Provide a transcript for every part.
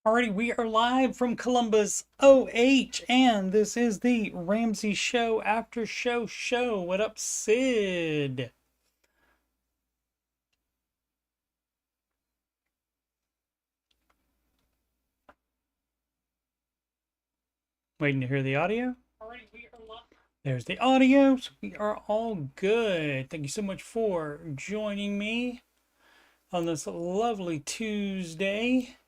Alrighty, we are live from Columbus, OH, and this is the Ramsey Show After Show. What up, Sid? Waiting to hear the audio? Alrighty, we are live. There's the audio, so we are all good. Thank you so much for joining me on this lovely Tuesday.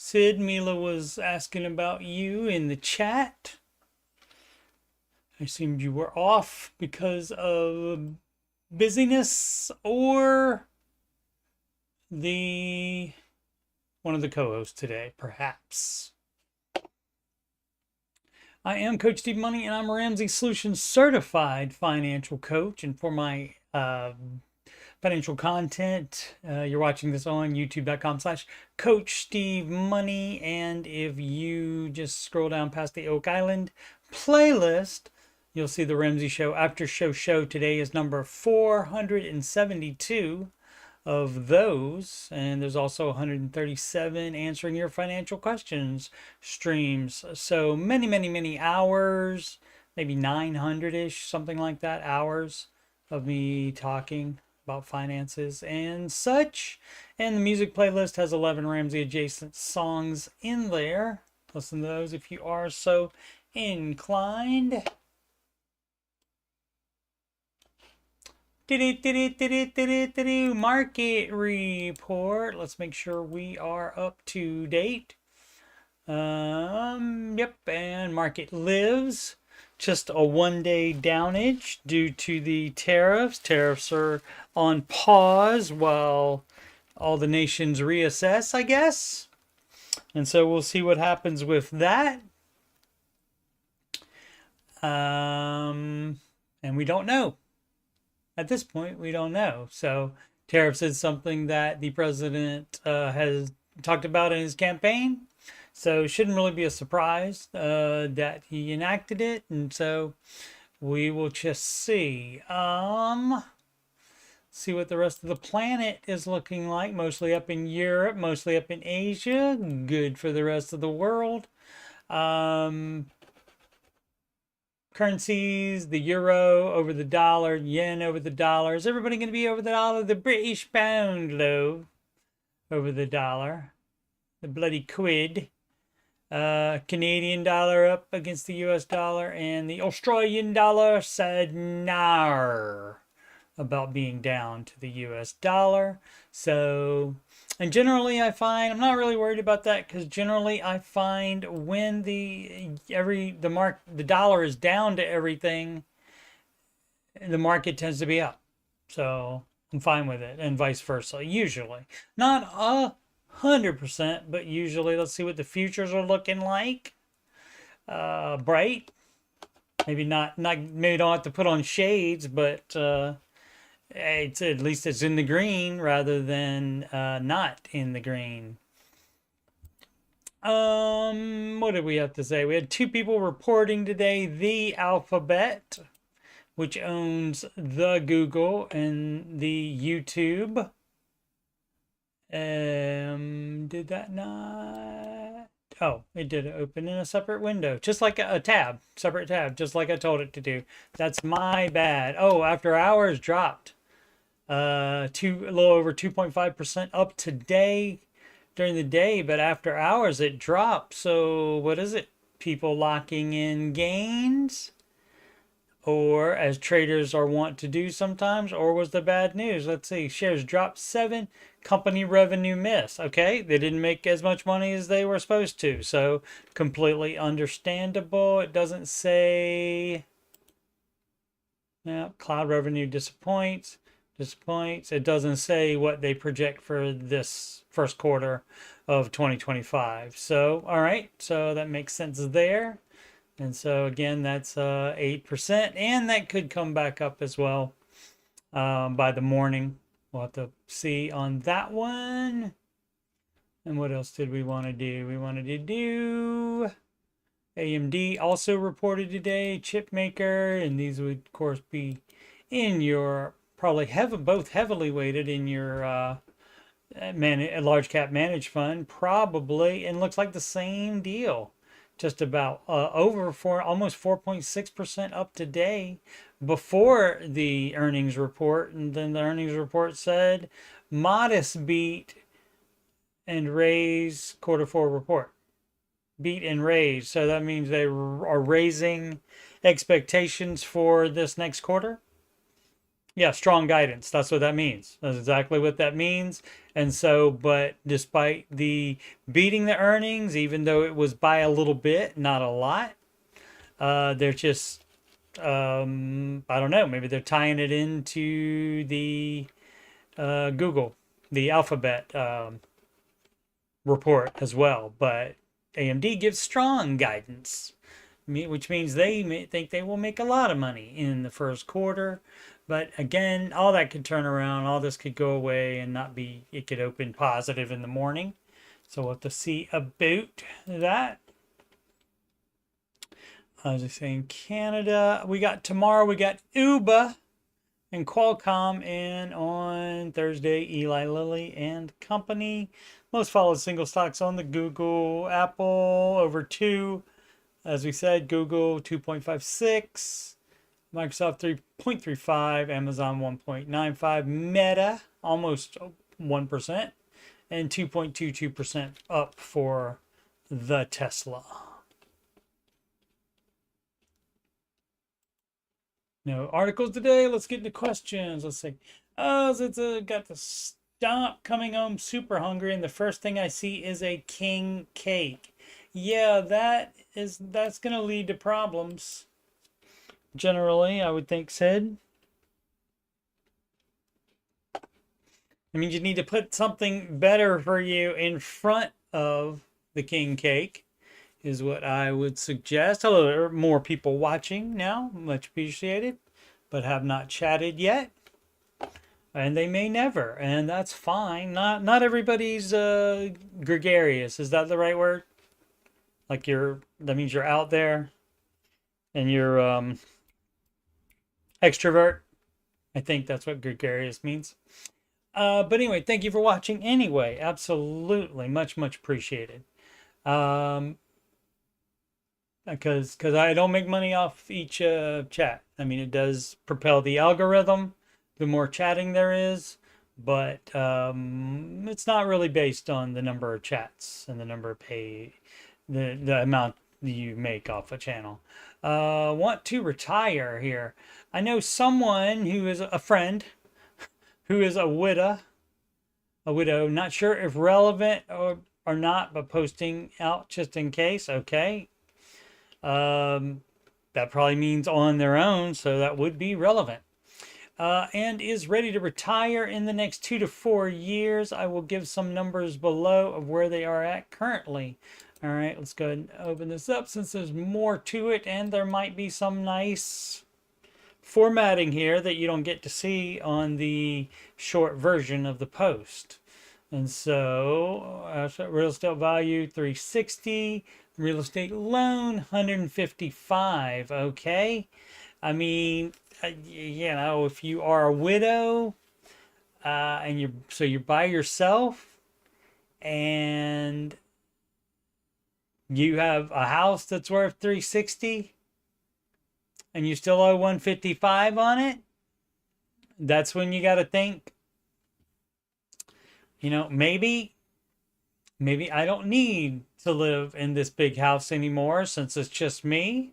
Sid, Mila was asking about you in the chat. I assumed you were off because of busyness or one of the co-hosts today, perhaps. I am Coach Steve Money, and I'm a Ramsey Solutions certified financial coach. And for my financial content, you're watching this on youtube.com/Coach Steve Money. And if you just scroll down past the Oak Island playlist, you'll see the Ramsey Show After Show. Today is number 472 of those, and there's also 137 answering your financial questions streams. So many hours, maybe 900-ish, something like that, hours of me talking about finances and such. And the music playlist has 11 Ramsey adjacent songs in there. Listen to those if you are so inclined. Market report. Let's make sure we are up to date. Yep, and market lives. Just a 1-day downage due to the tariffs. Tariffs are on pause while all the nations reassess, I guess. And so we'll see what happens with that. And we don't know. At this point, we don't know. So tariffs is something that the president has talked about in his campaign. So it shouldn't really be a surprise that he enacted it. And so we will just see. See what the rest of the planet is looking like. Mostly up in Europe, mostly up in Asia. Good for the rest of the world. Currencies, the euro over the dollar, yen over the dollar. Is everybody going to be over the dollar? The British pound, low, over the dollar. The bloody quid. Canadian dollar up against the US dollar. And the Australian dollar said nar about being down to the US dollar. So, and generally I find, I'm not really worried about that, because generally I find when the dollar is down to everything, the market tends to be up. So I'm fine with it, and vice versa, usually. Not 100%, but usually. Let's see what the futures are looking like. Bright. Maybe maybe don't have to put on shades, but it's at least it's in the green rather than not in the green. What did we have to say? We had 2 people reporting today. The Alphabet, which owns the Google and the YouTube. Did that not? Oh, it did open in a separate window, just like a tab, separate tab, just like I told it to do. That's my bad. Oh, after hours dropped. A little over 2.5% up today during the day, but after hours it dropped. So what is it? People locking in gains, or as traders are wont to do sometimes, or was the bad news? Let's see. Shares dropped 7. Company revenue miss. Okay, they didn't make as much money as they were supposed to, so completely understandable. It doesn't say. Yeah, cloud revenue disappoints. It doesn't say what they project for this first quarter of 2025. So, all right, so that makes sense there. And so again, that's 8%, and that could come back up as well by the morning. We'll have to see on that one. And what else did we want to do? We wanted to do AMD also reported today, chip maker, and these would of course be in your probably both heavily weighted in your a large cap managed fund, probably, and looks like the same deal. Just about almost 4.6% up today before the earnings report. And then the earnings report said modest beat and raise quarter four report. Beat and raise. So that means they are raising expectations for this next quarter. Yeah, strong guidance. That's what that means. That's exactly what that means. And so, but despite the beating the earnings, even though it was by a little bit, not a lot, they're just, I don't know, maybe they're tying it into the Google, the Alphabet report as well. But AMD gives strong guidance, which means they think they will make a lot of money in the first quarter. But again, all that could turn around. All this could go away and not be, it could open positive in the morning. So we'll have to see about that. I was just saying Canada. Tomorrow we got Uber and Qualcomm, and on Thursday, Eli Lilly and Company. Most followed single stocks on the Google, Apple over 2. As we said, Google 2.56. Microsoft 3.35, Amazon 1.95, Meta almost 1%, and 2.22% up for the Tesla. No articles today. Let's get into questions. Let's see. Oh, it's got the stomp coming home super hungry, and the first thing I see is a king cake. Yeah, that's gonna lead to problems. Generally, I would think, Sid. I mean, you need to put something better for you in front of the king cake, is what I would suggest. Hello, there are more people watching now. Much appreciated, but have not chatted yet. And they may never, and that's fine. Not everybody's gregarious. Is that the right word? Like that means you're out there and you're extrovert. I think that's what gregarious means. But anyway, thank you for watching anyway. Absolutely. Much appreciated. Because I don't make money off each chat. I mean, it does propel the algorithm, the more chatting there is, but it's not really based on the number of chats and the number of the amount you make off a channel. Want to retire here. I know someone who is a friend who is a widow, not sure if relevant or not, but posting out just in case. Okay. That probably means on their own, so that would be relevant. And is ready to retire in the next 2 to 4 years. I will give some numbers below of where they are at currently. All right, let's go ahead and open this up since there's more to it, and there might be some nice formatting here that you don't get to see on the short version of the post. And so, real estate value 360, real estate loan 155. Okay, I mean, you know, if you are a widow and you're by yourself and you have a house that's worth 360 and you still owe 155 on it, that's when you got to think, you know, maybe I don't need to live in this big house anymore since it's just me.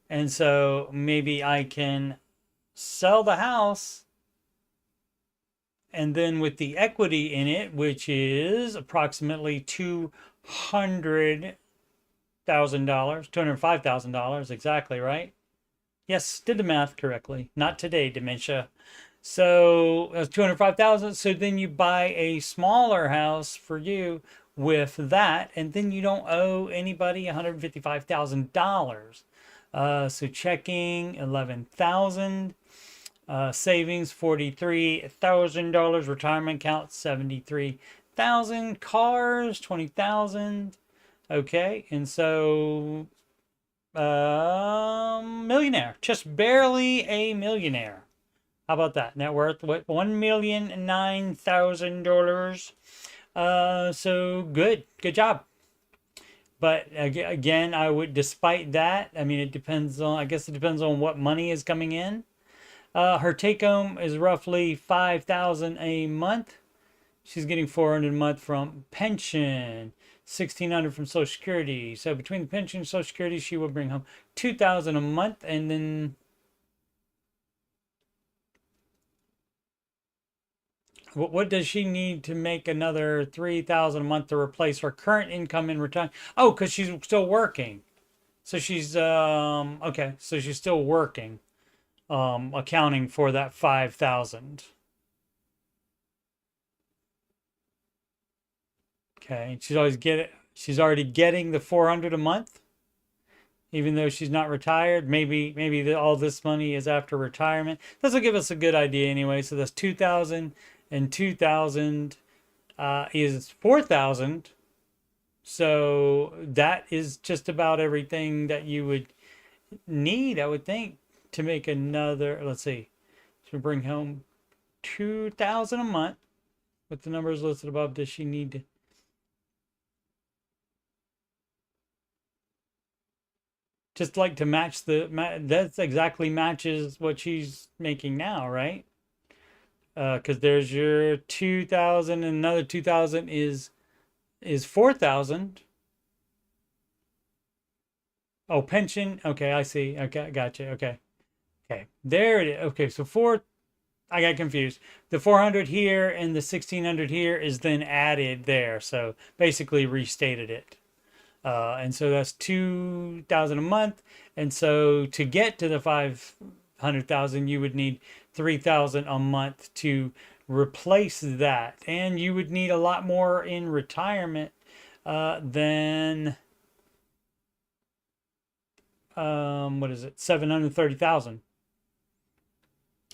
And so maybe I can sell the house, and then with the equity in it, which is approximately $200,000, $205,000 exactly, right? Yes, did the math correctly. Not today, dementia. So that's 205,000. So then you buy a smaller house for you with that, and then you don't owe anybody $155,000. So checking 11,000, savings $43,000, retirement account 73,000, cars 20,000. Okay, and so millionaire, just barely a millionaire. How about that? Net worth, what, $1,009,000. So good job. But again, I would, despite that, I mean, it depends on, I guess it depends on what money is coming in. Her take home is roughly 5,000 a month. She's getting 400 a month from pension, 1,600 from Social Security. So between the pension and Social Security, she will bring home 2,000 a month, and then what does she need to make another 3,000 a month to replace her current income in retirement? Oh, because she's still working. So she's okay. So she's still working, accounting for that 5,000. Okay, she's already getting the 400 a month, even though she's not retired. Maybe all this money is after retirement. This will give us a good idea anyway. So that's 2,000 and 2,000 is 4,000. So that is just about everything that you would need, I would think, to make another. Let's see, so bring home 2,000 a month with the numbers listed above. Does she need to? Just like to match that's exactly matches what she's making now, right? Because there's your 2,000 and another 2,000 is 4,000. Oh, pension. Okay, I see. Okay, gotcha. Okay. Okay. There it is. Okay, so I got confused. The 400 here and the 1,600 here is then added there. So basically restated it. And so that's 2,000 a month. And so to get to the 500,000, you would need 3,000 a month to replace that. And you would need a lot more in retirement than what is it? 730,000.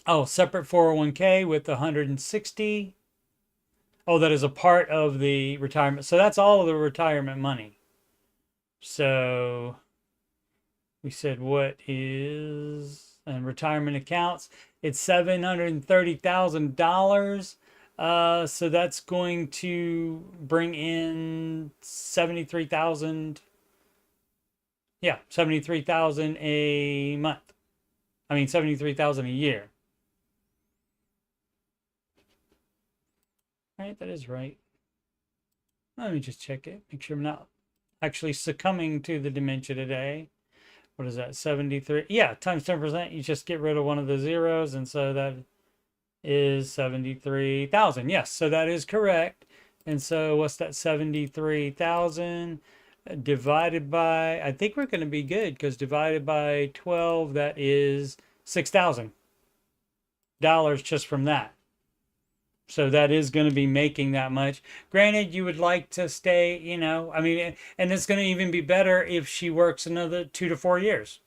Oh, separate 401k with 160. Oh, that is a part of the retirement. So that's all of the retirement money. So we said what is and retirement accounts? It's $730,000. So that's going to bring in 73,000. Yeah, 73,000 a month. I mean 73,000 a year. All right, that is right. Let me just check it. Make sure I'm not actually succumbing to the dementia today. What is that? 73. Yeah, times 10%. You just get rid of one of the zeros. And so that is 73,000. Yes, so that is correct. And so what's that? 73,000 divided by, I think we're going to be good because divided by 12, that is $6,000 just from that. So that is going to be making that much. Granted, you would like to stay, I mean, and it's going to even be better if she works another 2 to 4 years.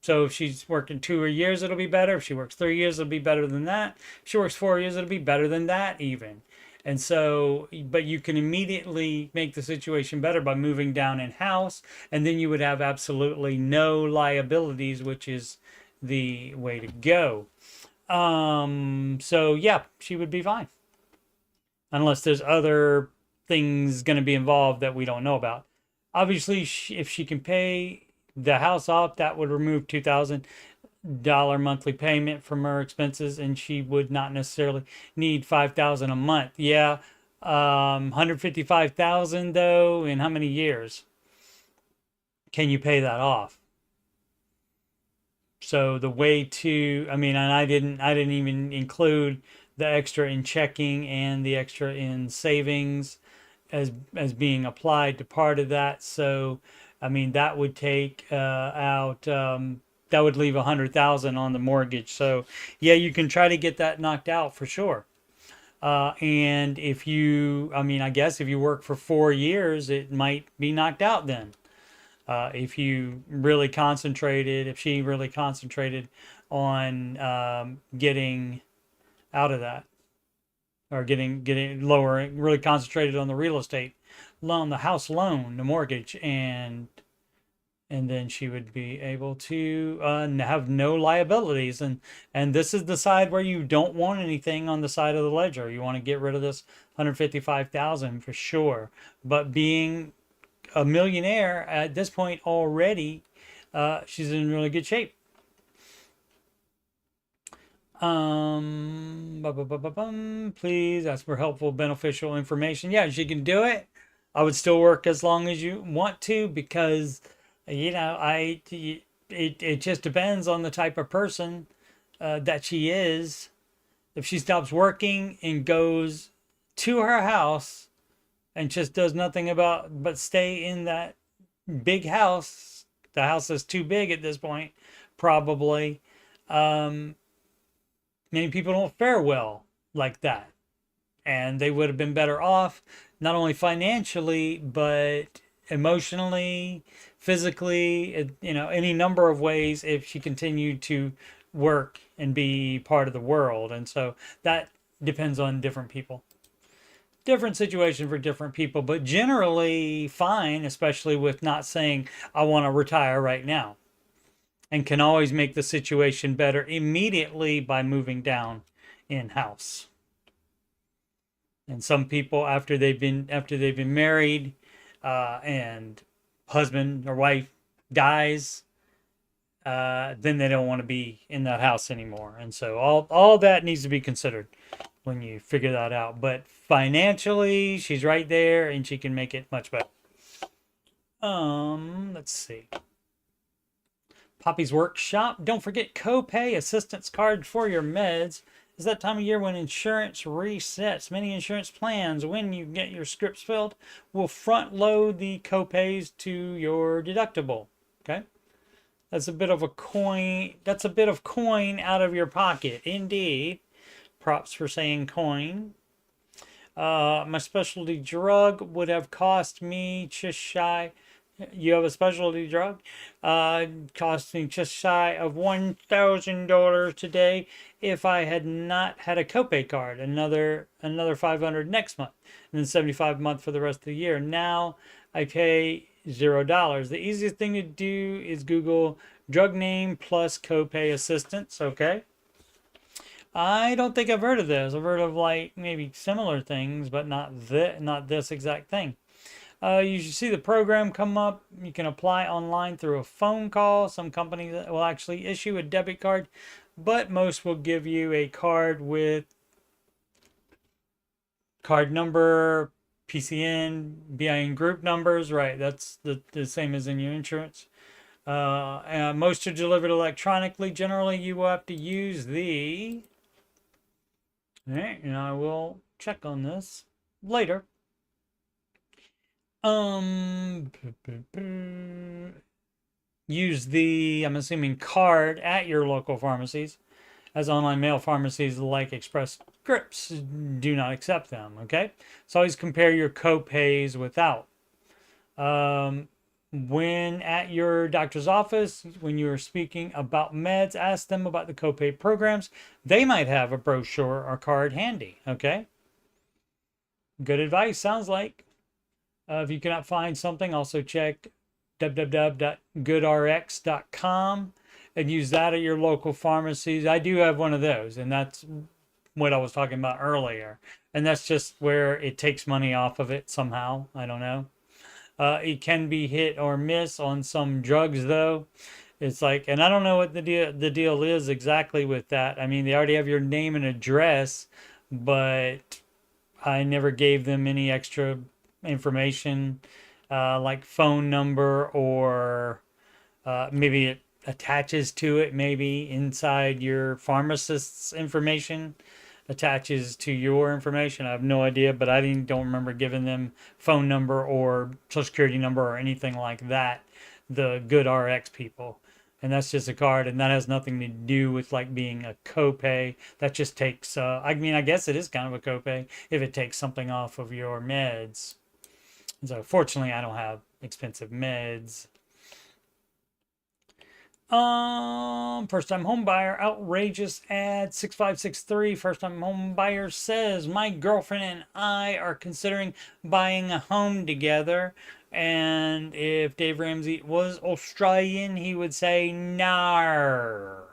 So if she's working 2 years, it'll be better. If she works 3 years, it'll be better than that. If she works 4 years, it'll be better than that even. And so, but you can immediately make the situation better by moving down in house, and then you would have absolutely no liabilities, which is the way to go. So yeah, she would be fine. Unless there's other things going to be involved that we don't know about. Obviously, if she can pay the house off, that would remove $2,000 monthly payment from her expenses, and she would not necessarily need $5,000 a month. Yeah, 155,000 though. In how many years can you pay that off? So the way to, I mean, and I didn't even include the extra in checking and the extra in savings as being applied to part of that. So, I mean, that would take out, that would leave 100,000 on the mortgage. So yeah, you can try to get that knocked out for sure. And if you, I mean, I guess if you work for 4 years, it might be knocked out then. If you really concentrated, if she really concentrated on getting out of that, or getting lowering, really concentrated on the real estate loan, the house loan, the mortgage, and and then she would be able to have no liabilities. And this is the side where you don't want anything on the side of the ledger. You want to get rid of this 155,000 for sure. But being a millionaire at this point already, she's in really good shape. Please ask for helpful, beneficial information. Yeah, she can do it. I would still work as long as you want to, because it just depends on the type of person that she is. If she stops working and goes to her house and just does nothing but stay in that big house, the house is too big at this point, probably. Many people don't fare well like that, and they would have been better off, not only financially but emotionally, physically, any number of ways, if she continued to work and be part of the world. And so that depends on different people, different situation for different people, but generally fine, especially with not saying I want to retire right now, and can always make the situation better immediately by moving down in house. And some people, after they've been married, and husband or wife dies, then they don't want to be in that house anymore. And so all that needs to be considered when you figure that out. But financially, she's right there, and she can make it much better. Let's see. Poppy's Workshop. Don't forget copay assistance card for your meds. It's that time of year when insurance resets. Many insurance plans, when you get your scripts filled, will front load the copays to your deductible. Okay? That's a bit of a coin. That's a bit of coin out of your pocket. Indeed. Props for saying coin. My specialty drug would have cost me just shy. You have a specialty drug? Cost me just shy of $1,000 today if I had not had a copay card. Another $500 next month, and then $75 a month for the rest of the year. Now I pay $0. The easiest thing to do is Google drug name plus copay assistance. Okay. I don't think I've heard of this. I've heard of like maybe similar things, but not this exact thing. You should see the program come up. You can apply online through a phone call. Some companies will actually issue a debit card, but most will give you a card with card number, PCN, BIN group numbers. Right, that's the same as in your insurance. And most are delivered electronically. Generally, you will have to use the... All right, and I will check on this later. Use the, I'm assuming, card at your local pharmacies, as online mail pharmacies like Express Scripts do not accept them. Okay, so always compare your co-pays without. When at your doctor's office, when you are speaking about meds, ask them about the copay programs. They might have a brochure or card handy. Okay, good advice, sounds like. If you cannot find something, also check www.goodrx.com and use that at your local pharmacies. I do have one of those, and that's what I was talking about earlier. And that's just where it takes money off of it somehow. I don't know. It can be hit or miss on some drugs, though. It's like, and I don't know what the deal is exactly with that. I mean, they already have your name and address, but I never gave them any extra information, like phone number, or maybe it attaches to it, maybe inside your pharmacist's information attaches to your information. I have no idea, but I don't remember giving them phone number or social security number or anything like that, the GoodRx people. And that's just a card, and that has nothing to do with like being a copay. That just takes, I mean, I guess it is kind of a copay if it takes something off of your meds. So fortunately, I don't have expensive meds. First-time home buyer, outrageous ad 6563. First-time home buyer says, my girlfriend and I are considering buying a home together. And if Dave Ramsey was Australian, he would say, "Nar.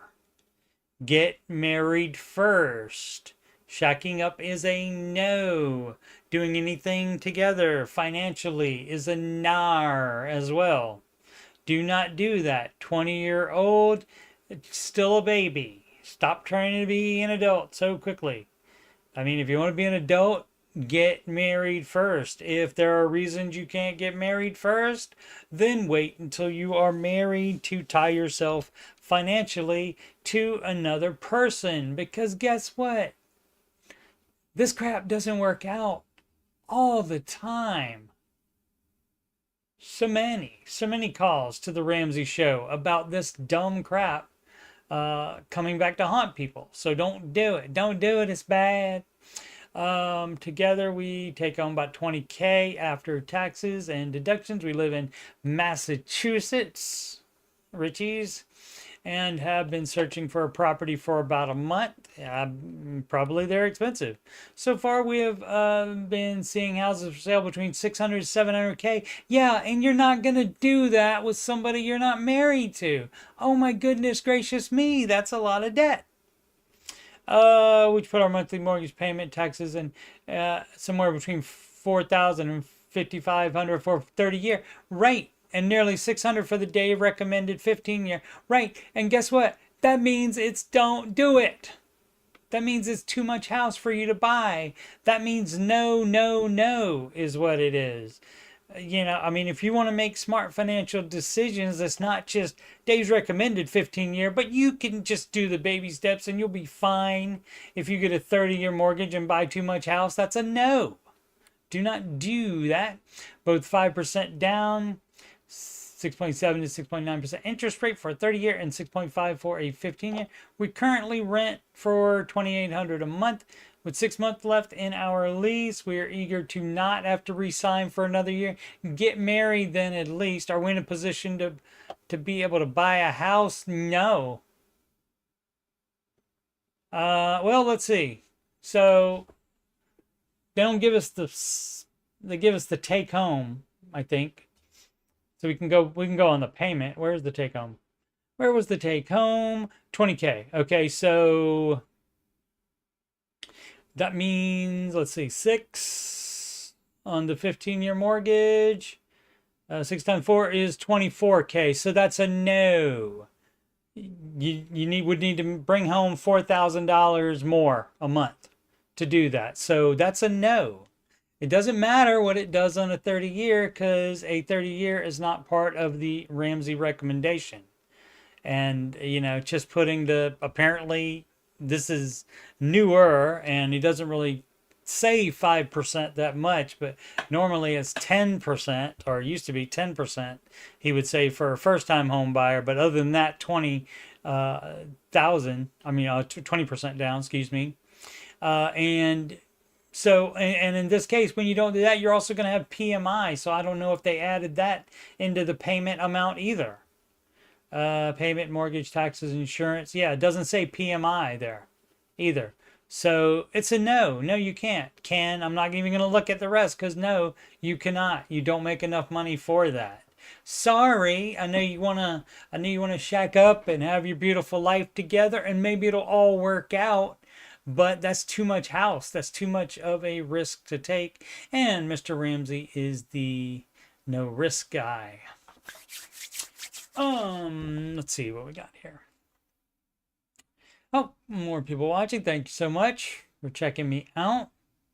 Get married first. Shacking up is a no. Doing anything together financially is a nar as well. Do not do that. 20-year-old, still a baby. Stop trying to be an adult so quickly. I mean, if you want to be an adult, get married first. If there are reasons you can't get married first, then wait until you are married to tie yourself financially to another person. Because guess what? This crap doesn't work out all the time. So many calls to the Ramsey show about this dumb crap coming back to haunt people. So don't do it. Don't do it. It's bad. Together we take home about 20K after taxes and deductions. We live in Massachusetts, Richies, and have been searching for a property for about a month. Probably they're expensive. So far we have been seeing houses for sale between 600 to 700K. Yeah, and you're not going to do that with somebody you're not married to. Oh my goodness gracious me, that's a lot of debt. Which put our monthly mortgage payment, taxes, and somewhere between 4,000 and 5,500 for 30-year. Right. And nearly 600 for the day recommended 15-year. Right. And guess what? That means it's don't do it. That means it's too much house for you to buy. That means no, no, no is what it is. You know, I mean, if you want to make smart financial decisions, it's not just Dave's recommended 15-year, but you can just do the baby steps and you'll be fine. If you get a 30-year mortgage and buy too much house, that's a no. Do not do that. Both 5% down, 6.7 to 6.9% interest rate for a 30-year and 6.5 for a 15-year. We currently rent for $2,800 a month. With 6 months left in our lease, we are eager to not have to re-sign for another year. Get married then at least. Are we in a position to be able to buy a house? No. Well, let's see. So they don't give us they give us the take home, I think. So we can go on the payment. Where's the take home? Where was the take home? 20K. Okay, so that means, let's see, 6 on the 15-year mortgage. 6 times 4 is 24K. So that's a no. You would need to bring home $4,000 more a month to do that. So that's a no. It doesn't matter what it does on a 30-year because a 30-year is not part of the Ramsey recommendation. And, you know, just putting apparently this is newer and he doesn't really say 5% that much, but normally it's 10%, or it used to be 10%, he would say for a first-time home buyer. But other than that, 20% down, excuse me. And so, and in this case, when you don't do that, you're also going to have PMI. So I don't know if they added that into the payment amount either. Payment, mortgage, taxes, insurance. Yeah, it doesn't say PMI there either. So it's a no. No, you can't. I'm not even going to look at the rest because no, you cannot. You don't make enough money for that. Sorry. I know you want to shack up and have your beautiful life together and maybe it'll all work out, but that's too much house. That's too much of a risk to take. And Mr. Ramsey is the no risk guy. Let's see what we got here. Oh, more people watching. Thank you so much for checking me out.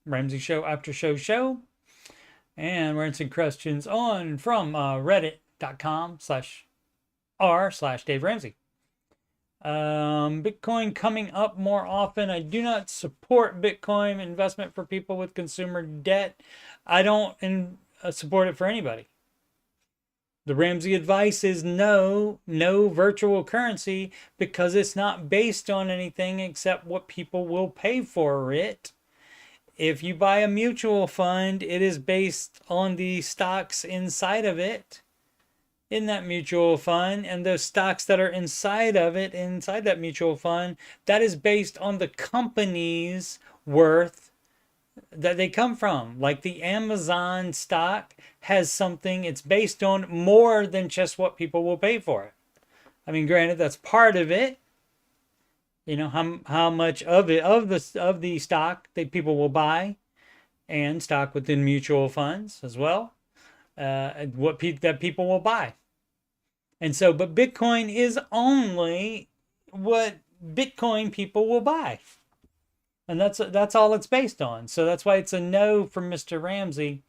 Ramsey Show, Aftershow show. And we're answering questions on from reddit.com/r/Dave Ramsey. Bitcoin coming up more often. I do not support Bitcoin investment for people with consumer debt. I don't support it for anybody. The Ramsey advice is no virtual currency because it's not based on anything except what people will pay for it. If you buy a mutual fund, it is based on the stocks inside of it, in that mutual fund, and those stocks that are inside of it, inside that mutual fund, that is based on the company's worth that they come from. Like the Amazon stock has something, it's based on more than just what people will pay for it. I mean, granted, that's part of it. You know, how much of it of the stock that people will buy, and stock within mutual funds as well. That people will buy. And so, but Bitcoin is only what Bitcoin people will buy. And that's all it's based on. So that's why it's a no from Mr. Ramsey.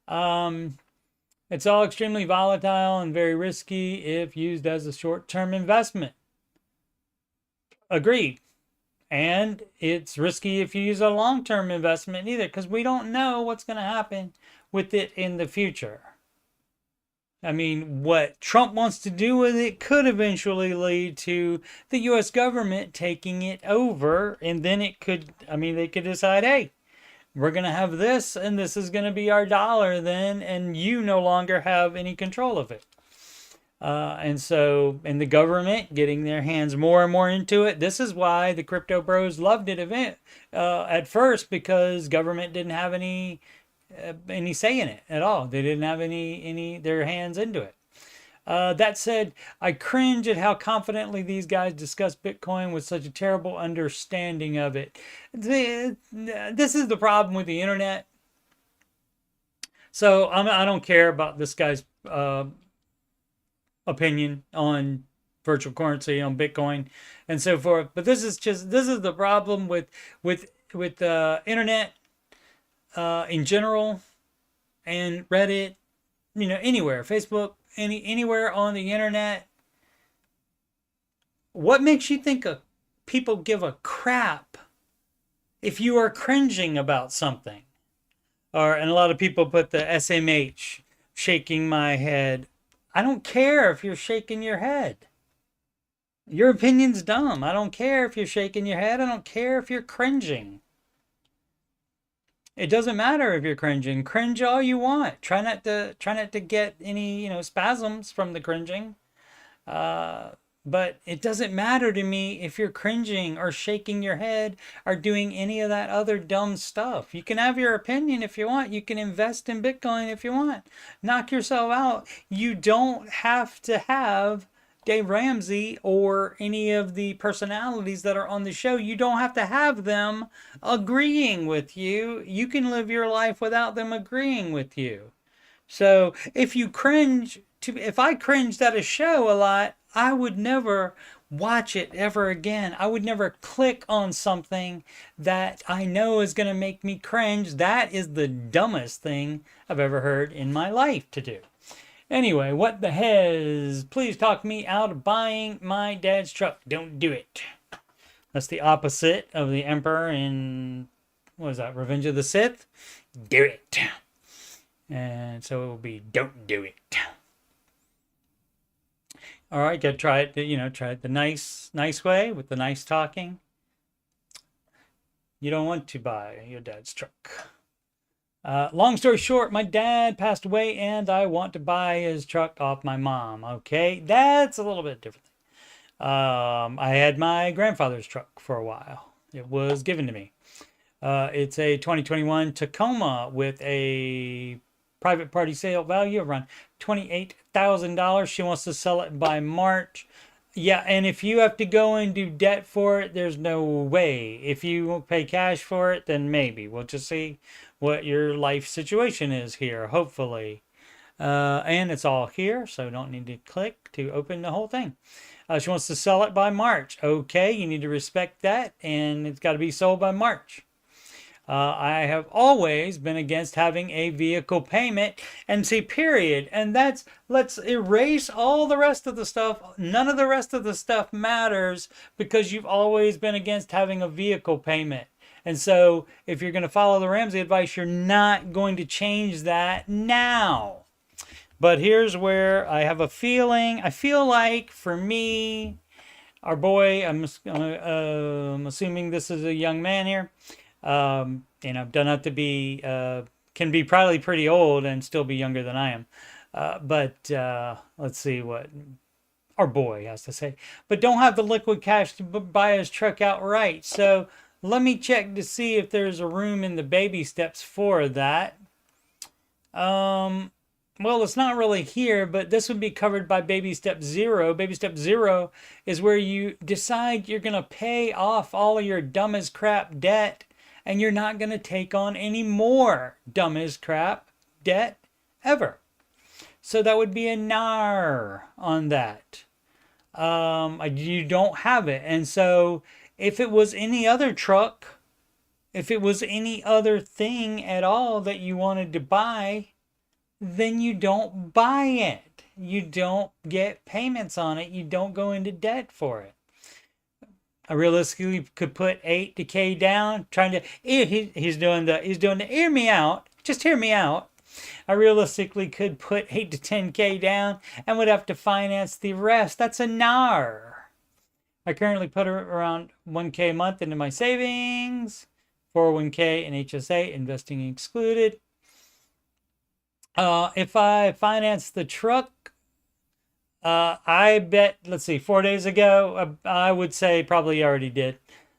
It's all extremely volatile and very risky if used as a short-term investment. Agreed. And it's risky if you use a long-term investment either, because we don't know what's going to happen with it in the future. I mean, what Trump wants to do with it could eventually lead to the U.S. government taking it over. And then it could, I mean, they could decide, hey, we're going to have this and this is going to be our dollar then. And you no longer have any control of it. And the government getting their hands more and more into it. This is why the crypto bros loved it at first, because government didn't have any say in it at all. They didn't have their hands into it. That said, I cringe at how confidently these guys discuss Bitcoin with such a terrible understanding of it. This is the problem with the internet. So I don't care about this guy's opinion on virtual currency, on Bitcoin, and so forth. But this is the problem with internet in general, and Reddit, you know, anywhere, Facebook, anywhere on the internet. What makes you think people give a crap if you are cringing about something? And a lot of people put the SMH, shaking my head. I don't care if you're shaking your head. Your opinion's dumb. I don't care if you're shaking your head. I don't care if you're cringing. It doesn't matter if you're cringing. Cringe all you want. Try not to get any, spasms from the cringing. But it doesn't matter to me if you're cringing or shaking your head or doing any of that other dumb stuff. You can have your opinion if you want. You can invest in Bitcoin if you want. Knock yourself out. You don't have to have Dave Ramsey or any of the personalities that are on the show. You don't have to have them agreeing with you. You can live your life without them agreeing with you. So if I cringed at a show a lot, I would never watch it ever again. I would never click on something that I know is going to make me cringe. That is the dumbest thing I've ever heard in my life to do. Anyway, what the hez? Please talk me out of buying my dad's truck. Don't do it. That's the opposite of the Emperor in, what is that, Revenge of the Sith? Do it. And so it will be, don't do it. All right, gotta try it, try it the nice way with the nice talking. You don't want to buy your dad's truck. Long story short, my dad passed away and I want to buy his truck off my mom. Okay, that's a little bit different. I had my grandfather's truck for a while. It was given to me. It's a 2021 Tacoma with a private party sale value of around $28,000. She wants to sell it by March. Yeah, and if you have to go and do debt for it, there's no way. If you won't pay cash for it, then maybe. We'll just see what your life situation is here, hopefully. And it's all here, so don't need to click to open the whole thing. She wants to sell it by March. Okay, you need to respect that, and it's got to be sold by March. I have always been against having a vehicle payment, and see, period. And let's erase all the rest of the stuff. None of the rest of the stuff matters, because you've always been against having a vehicle payment. And so if you're going to follow the Ramsey advice, you're not going to change that now. But here's where I have a feeling. I feel like, for me, our boy, I'm assuming this is a young man here. Don't have to be, can be probably pretty old and still be younger than I am. But let's see what our boy has to say. But don't have the liquid cash to buy his truck outright. So Let me check to see if there's a room in the baby steps for that. Well, it's not really here, but this would be covered by baby step 0. Baby step 0 is where you decide you're going to pay off all of your dumb as crap debt, and you're not going to take on any more dumb as crap debt ever. So that would be a NAR on that. You don't have it. And so if it was any other truck, if it was any other thing at all that you wanted to buy, then you don't buy it. You don't get payments on it. You don't go into debt for it. I realistically could put 8 to K down, trying to, he's doing the hear me out. Just hear me out. I realistically could put 8 to 10K down and would have to finance the rest. That's a NAR. I currently put around 1K a month into my savings, 401K and HSA, investing excluded. If I finance the truck, I bet, let's see, 4 days ago, I would say probably already did.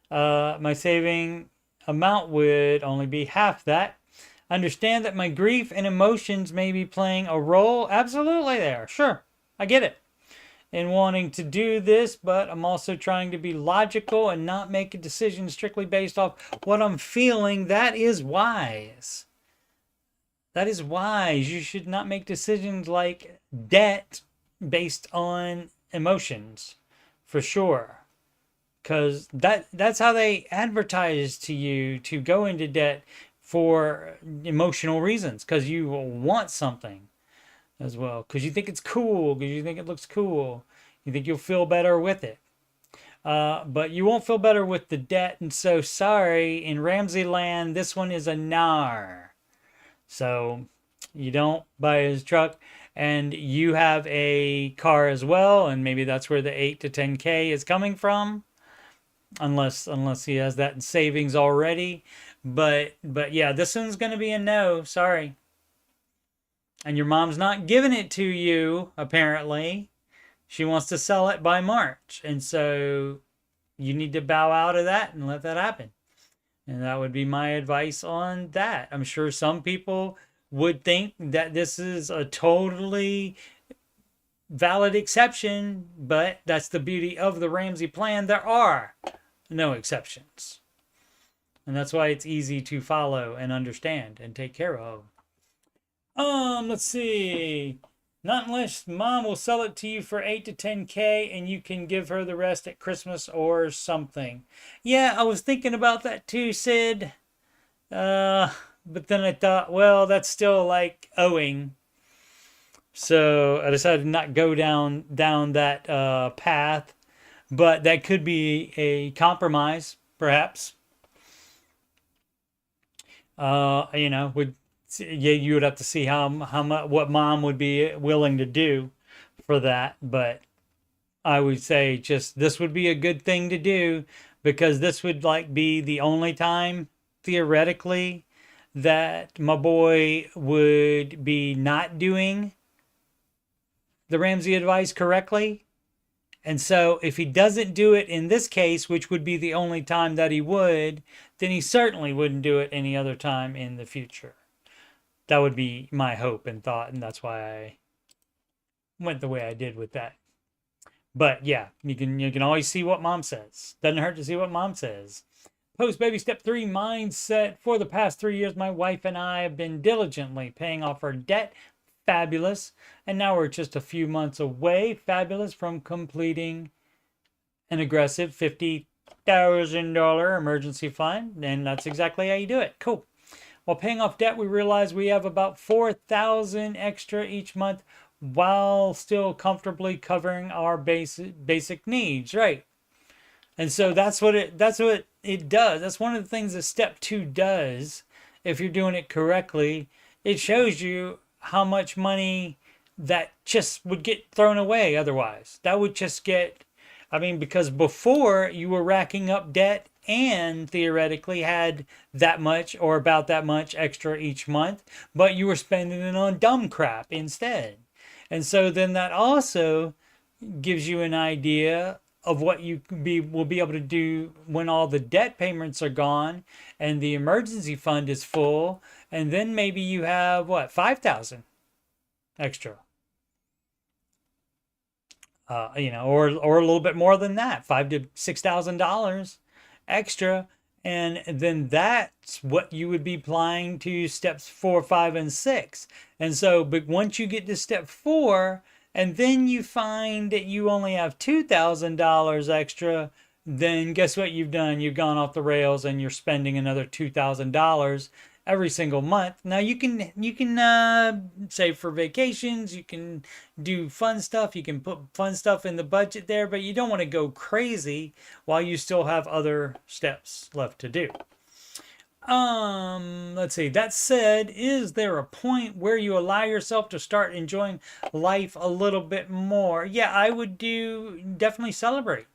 My saving amount would only be half that. Understand that my grief and emotions may be playing a role. Absolutely there. Sure. I get it. In wanting to do this, but I'm also trying to be logical and not make a decision strictly based off what I'm feeling. That is wise. That is wise. You should not make decisions like debt based on emotions, for sure. Because that's how they advertise to you to go into debt, for emotional reasons, because you want something as well, because you think it's cool, because you think it looks cool, you think you'll feel better with it, but you won't feel better with the debt. And so, sorry, in Ramsey land, this one is a NAR. So you don't buy his truck, and you have a car as well, and maybe that's where the 8 to 10K is coming from, unless he has that in savings already. But yeah, this one's going to be a no. Sorry. And your mom's not giving it to you, apparently. She wants to sell it by March. And so you need to bow out of that and let that happen. And that would be my advice on that. I'm sure some people would think that this is a totally valid exception, but that's the beauty of the Ramsey plan. There are no exceptions. And that's why it's easy to follow and understand and take care of. Let's see. Not unless mom will sell it to you for 8 to 10K and you can give her the rest at Christmas or something. Yeah, I was thinking about that too, Sid. But then I thought, well, that's still like owing. So I decided not to go down that path. But that could be a compromise, perhaps. You would have to see how much, what mom would be willing to do for that. But I would say just this would be a good thing to do, because this would like be the only time theoretically that my boy would be not doing the Ramsey advice correctly. And so if he doesn't do it in this case, which would be the only time that he would, then he certainly wouldn't do it any other time in the future. That would be my hope and thought, and that's why I went the way I did with that. But yeah, you can always see what mom says. Doesn't hurt to see what mom says. Post baby step 3 mindset. For the past 3 years, my wife and I have been diligently paying off our debt. Fabulous. And now we're just a few months away, fabulous, from completing an aggressive $50,000 emergency fund. And that's exactly how you do it. Cool. While paying off debt, we realize we have about $4,000 extra each month while still comfortably covering our basic needs, right? And so that's what it does. That's one of the things that step 2 does. If you're doing it correctly, it shows you how much money that just would get thrown away otherwise. That would just get, because before you were racking up debt and theoretically had that much or about that much extra each month, but you were spending it on dumb crap instead. And so then that also gives you an idea of what you will be able to do when all the debt payments are gone and the emergency fund is full, and then maybe you have what, 5,000 extra, or a little bit more than that, $5,000 to $6,000 extra. And then that's what you would be applying to steps 4, 5, and 6. And so, but once you get to step 4, and then you find that you only have $2,000 extra, then guess what you've done? You've gone off the rails and you're spending another $2,000 every single month. Now you can save for vacations, you can do fun stuff, you can put fun stuff in the budget there, but you don't want to go crazy while you still have other steps left to do. Let's see. That said, is there a point where you allow yourself to start enjoying life a little bit more? Yeah, I would definitely celebrate.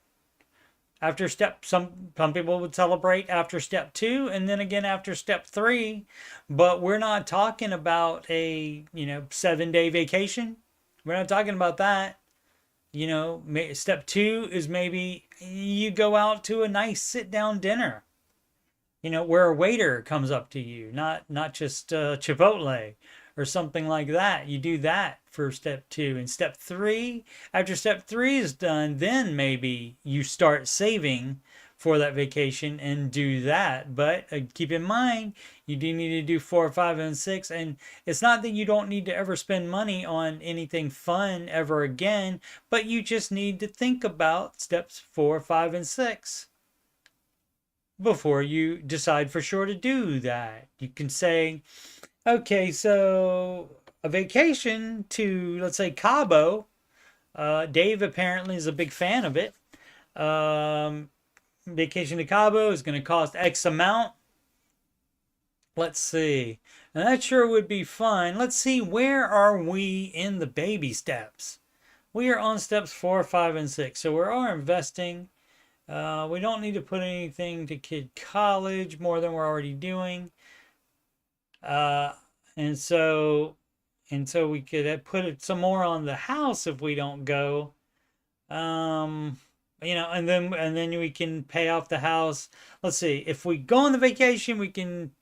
After some people would celebrate after step 2, and then again after step 3, but we're not talking about a 7-day vacation. We're not talking about that. Step 2 is maybe you go out to a nice sit-down dinner, where a waiter comes up to you, not just Chipotle or something like that. You do that for step 2. And step 3, after step 3 is done, then maybe you start saving for that vacation and do that. But keep in mind, you do need to do 4, 5, and 6. And it's not that you don't need to ever spend money on anything fun ever again, but you just need to think about steps 4, 5, and 6 before you decide for sure to do that. You can say, okay, so a vacation to, let's say, Cabo. Dave apparently is a big fan of it. Vacation to Cabo is going to cost X amount. Let's see. And that sure would be fun. Let's see, where are we in the baby steps? We are on steps 4, 5, and 6. So we are investing. We don't need to put anything to kid college more than we're already doing. And so we could put some more on the house if we don't go, and then we can pay off the house. Let's see, if we go on the vacation, we can,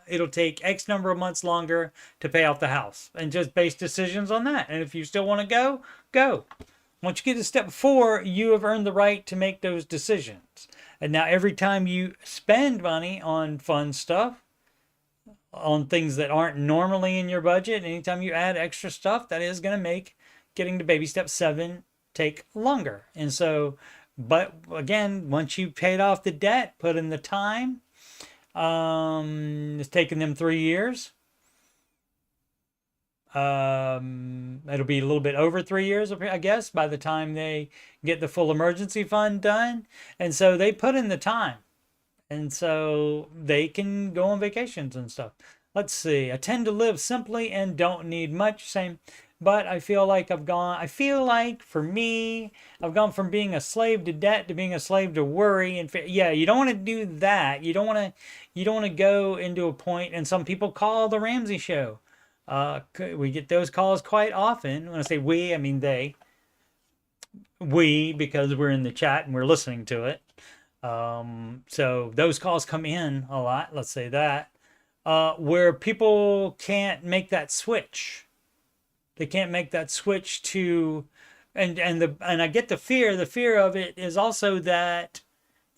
it'll take X number of months longer to pay off the house, and just base decisions on that. And if you still want to go. Once you get to step 4, you have earned the right to make those decisions. And now every time you spend money on fun stuff, on things that aren't normally in your budget, anytime you add extra stuff, that is going to make getting to baby step 7 take longer. And so, but again, once you've paid off the debt, put in the time, it's taken them 3 years. It'll be a little bit over 3 years, I guess, by the time they get the full emergency fund done. And so they put in the time. And so they can go on vacations and stuff. Let's see. I tend to live simply and don't need much. Same. But I feel like for me, I've gone from being a slave to debt to being a slave to worry. And yeah, you don't want to do that. You don't want to go into a point, and some people call the Ramsey show. We get those calls quite often. When I say we, I mean they. We, because we're in the chat and we're listening to it. So those calls come in a lot, let's say that, where people can't make that switch. They can't make that switch to, and I get the fear. The fear of it is also that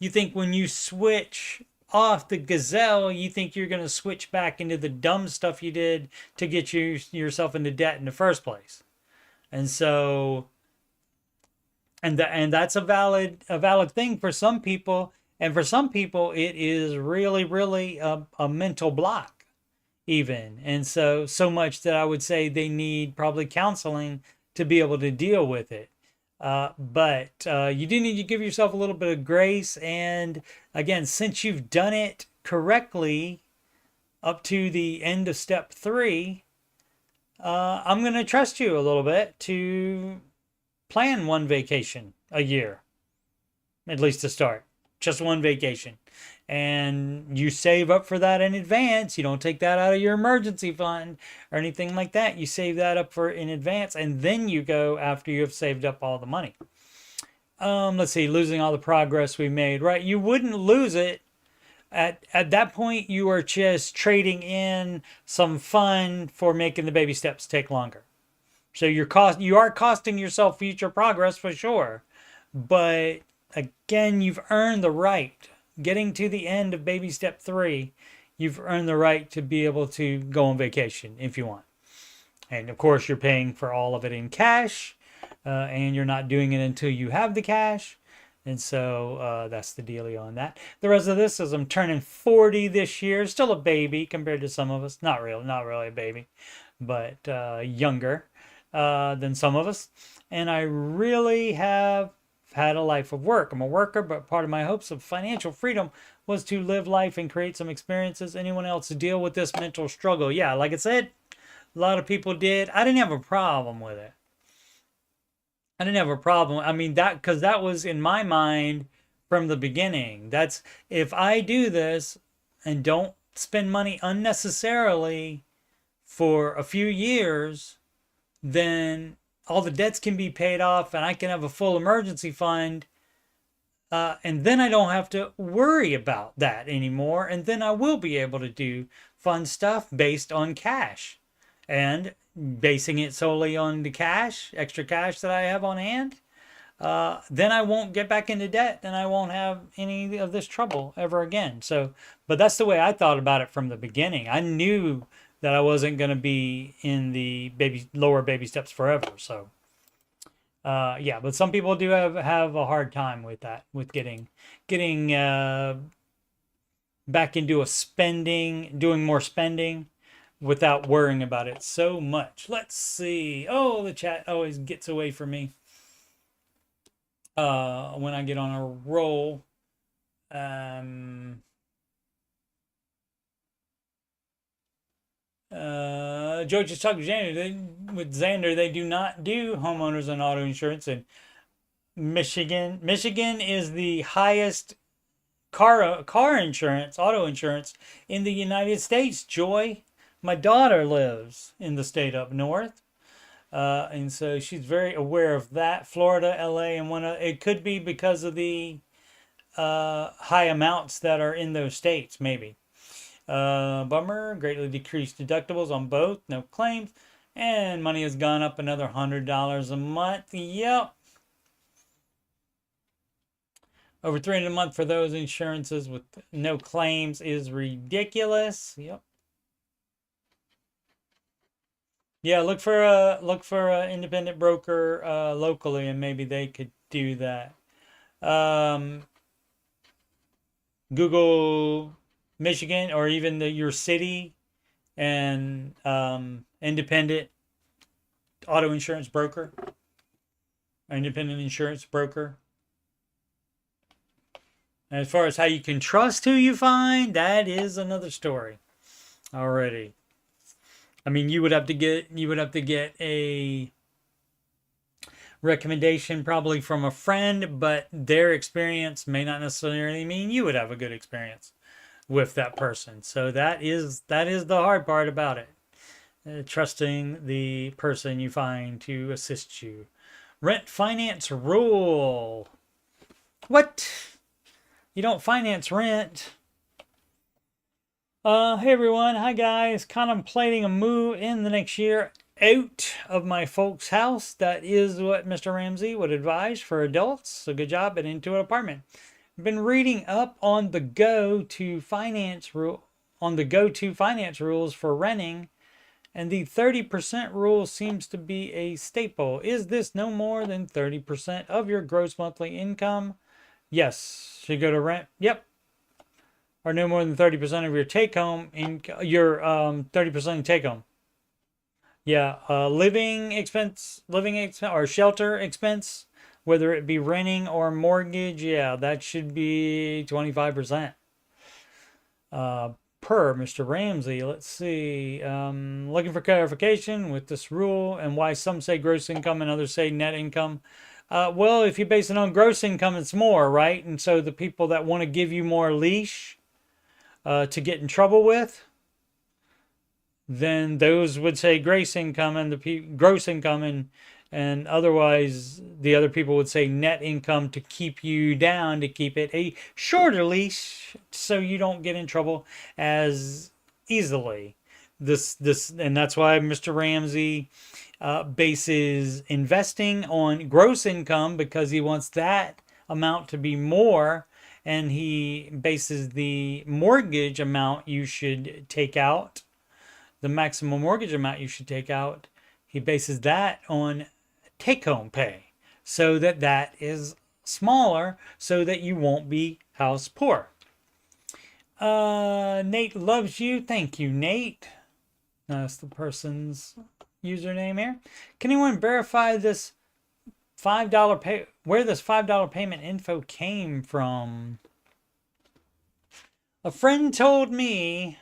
you think when you switch off the gazelle, you think you're going to switch back into the dumb stuff you did to get yourself into debt in the first place. And so, and that's a valid thing for some people, and for some people it is really, really a mental block even. And so much that I would say they need probably counseling to be able to deal with it. But you do need to give yourself a little bit of grace. And again, since you've done it correctly up to the end of step 3, I'm going to trust you a little bit to plan one vacation a year, at least to start. Just one vacation. And you save up for that in advance. You don't take that out of your emergency fund or anything like that. You save that up in advance, and then you go after you have saved up all the money. let's see, losing all the progress we made, right? You wouldn't lose it. At that point, you are just trading in some fun for making the baby steps take longer. So you are costing yourself future progress for sure. But again, you've earned the right. Getting to the end of baby step 3, you've earned the right to be able to go on vacation if you want. And of course, you're paying for all of it in cash, and you're not doing it until you have the cash. And so that's the dealio on that. The rest of this is I'm turning 40 this year. Still a baby compared to some of us. Not really a baby, but younger than some of us. And I really have had a life of work. I'm a worker, but part of my hopes of financial freedom was to live life and create some experiences. Anyone else deal with this mental struggle? Yeah, like I said, a lot of people did. I didn't have a problem with it. I didn't have a problem. I mean, because that was in my mind from the beginning. That's if I do this and don't spend money unnecessarily for a few years, then all the debts can be paid off and I can have a full emergency fund. And then I don't have to worry about that anymore. And then I will be able to do fun stuff based on cash. And basing it solely on the cash, extra cash that I have on hand, then I won't get back into debt and I won't have any of this trouble ever again. So, but that's the way I thought about it from the beginning. I knew that I wasn't going to be in the lower baby steps forever. So, yeah, but some people do have a hard time with that, with getting back into doing more spending without worrying about it so much. Let's see. Oh, the chat always gets away from me when I get on a roll. George is talking to Xander. With Xander, they do not do homeowners and auto insurance in Michigan. Michigan is the highest car insurance, auto insurance in the United States. Joy. My daughter lives in the state up north, and so she's very aware of that. Florida, LA, and it could be because of the high amounts that are in those states, maybe. Bummer, greatly decreased deductibles on both, no claims, and money has gone up another $100 a month. Yep. Over $300 a month for those insurances with no claims is ridiculous. Yep. Yeah, look for a independent broker locally, and maybe they could do that. Google Michigan or even your city and independent auto insurance broker, independent insurance broker. And as far as how you can trust who you find, that is another story already. I mean, you would have to get a recommendation probably from a friend, but their experience may not necessarily mean you would have a good experience with that person. So that is the hard part about it. Trusting the person you find to assist you. Rent finance rule. What? You don't finance rent. Hey everyone, hi guys. Contemplating a move in the next year out of my folks' house. That is what Mr. Ramsey would advise for adults. So good job, and into an apartment. Been reading up on the go-to finance rules for renting, and the 30% rule seems to be a staple. Is this no more than 30% of your gross monthly income? Yes. Should go to rent. Yep. Or no more than 30% of your take-home your 30% take-home. Yeah, living expense or shelter expense, whether it be renting or mortgage, yeah, that should be 25%. Per Mr. Ramsey, let's see. Looking for clarification with this rule and why some say gross income and others say net income. Well, if you base it on gross income, it's more, right? And so the people that want to give you more leash to get in trouble with, then those would say gross income, and And otherwise, the other people would say net income to keep you down, to keep it a shorter leash so you don't get in trouble as easily. And that's why Mr. Ramsey bases investing on gross income, because he wants that amount to be more, and he bases the mortgage amount you should take out, the maximum mortgage amount you should take out, he bases that on take-home pay, so that that is smaller, so that you won't be house poor. Nate loves you. Thank you, Nate. That's the person's username here. Can anyone verify this $5 pay, where this $5 payment info came from? A friend told me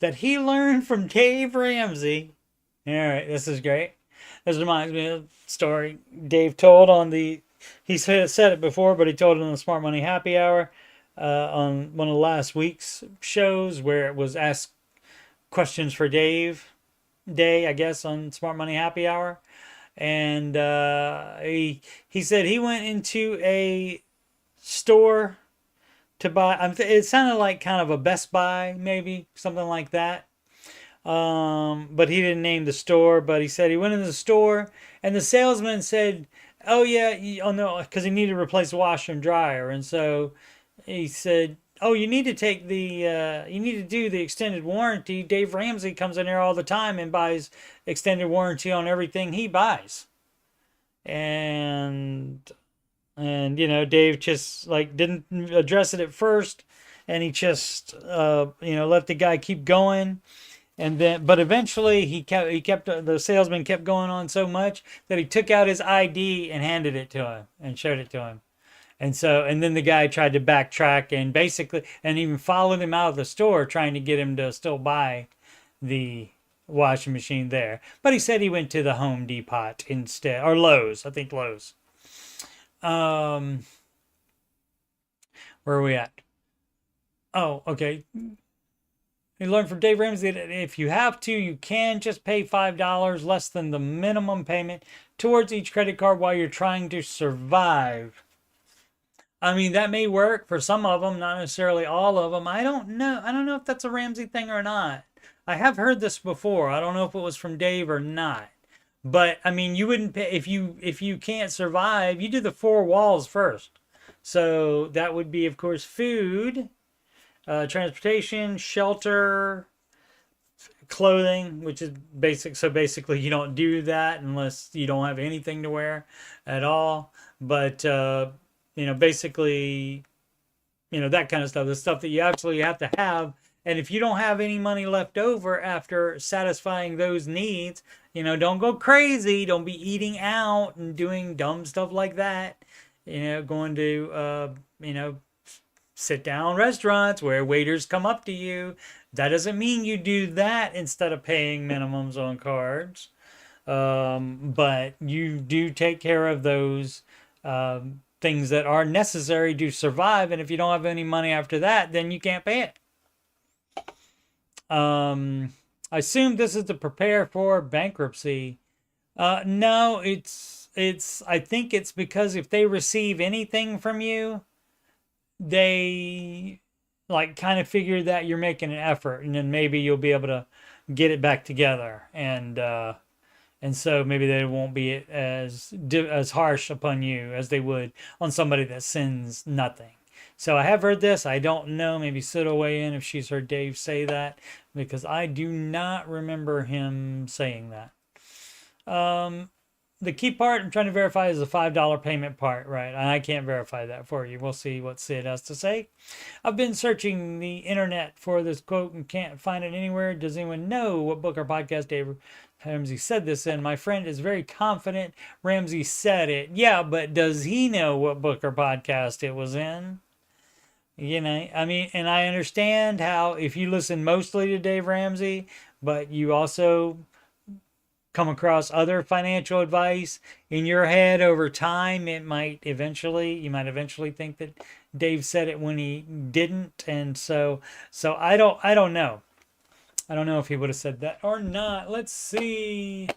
that he learned from Dave Ramsey. All right, this is great. This reminds me of a story Dave told on the, he said it before, but he told it on the Smart Money Happy Hour on one of last week's shows, where it was Ask Questions for Dave Day, I guess, on Smart Money Happy Hour. And he said he went into a store to buy, it sounded like kind of a Best Buy, maybe, something like that. But he didn't name the store, but he said he went into the store and the salesman said, oh yeah, oh no, because he needed to replace the washer and dryer. And so he said, oh, you need to take the, you need to do the extended warranty. Dave Ramsey comes in there all the time and buys extended warranty on everything he buys. And you know, Dave just like didn't address it at first, and he just let the guy keep going. And then, but eventually the salesman kept going on so much that he took out his ID and handed it to him and showed it to him. And then the guy tried to backtrack and basically, and even followed him out of the store, trying to get him to still buy the washing machine there. But he said he went to the Home Depot instead, or Lowe's, I think Lowe's. Where are we at? Oh, okay. You learned from Dave Ramsey that if you have to, you can just pay $5 less than the minimum payment towards each credit card while you're trying to survive. I mean, that may work for some of them, not necessarily all of them. I don't know. I don't know if that's a Ramsey thing or not. I have heard this before. I don't know if it was from Dave or not. But I mean, you wouldn't pay if you can't survive. You do the 4 walls first. So that would be, of course, food, transportation, shelter, clothing, which is basic. So basically, you don't do that unless you don't have anything to wear at all. But basically, that kind of stuff, the stuff that you absolutely have to have. And if you don't have any money left over after satisfying those needs, don't go crazy. Don't be eating out and doing dumb stuff like that. Going to, sit down restaurants where waiters come up to you. That doesn't mean you do that instead of paying minimums on cards. But you do take care of those things that are necessary to survive. And if you don't have any money after that, then you can't pay it. I assume this is to prepare for bankruptcy. No, I think it's because if they receive anything from you, they like kind of figure that you're making an effort, and then maybe you'll be able to get it back together. And so maybe they won't be as harsh upon you as they would on somebody that sends nothing. So I have heard this. I don't know. Maybe Sid will weigh in if she's heard Dave say that, because I do not remember him saying that. The key part I'm trying to verify is the $5 payment part, right? I can't verify that for you. We'll see what Sid has to say. I've been searching the internet for this quote and can't find it anywhere. Does anyone know what book or podcast Dave Ramsey said this in? My friend is very confident Ramsey said it. Yeah, but does he know what book or podcast it was in? I mean, and I understand how if you listen mostly to Dave Ramsey, but you also come across other financial advice in your head over time, you might eventually think that Dave said it when he didn't. And so I don't know. I don't know if he would have said that or not. Let's see.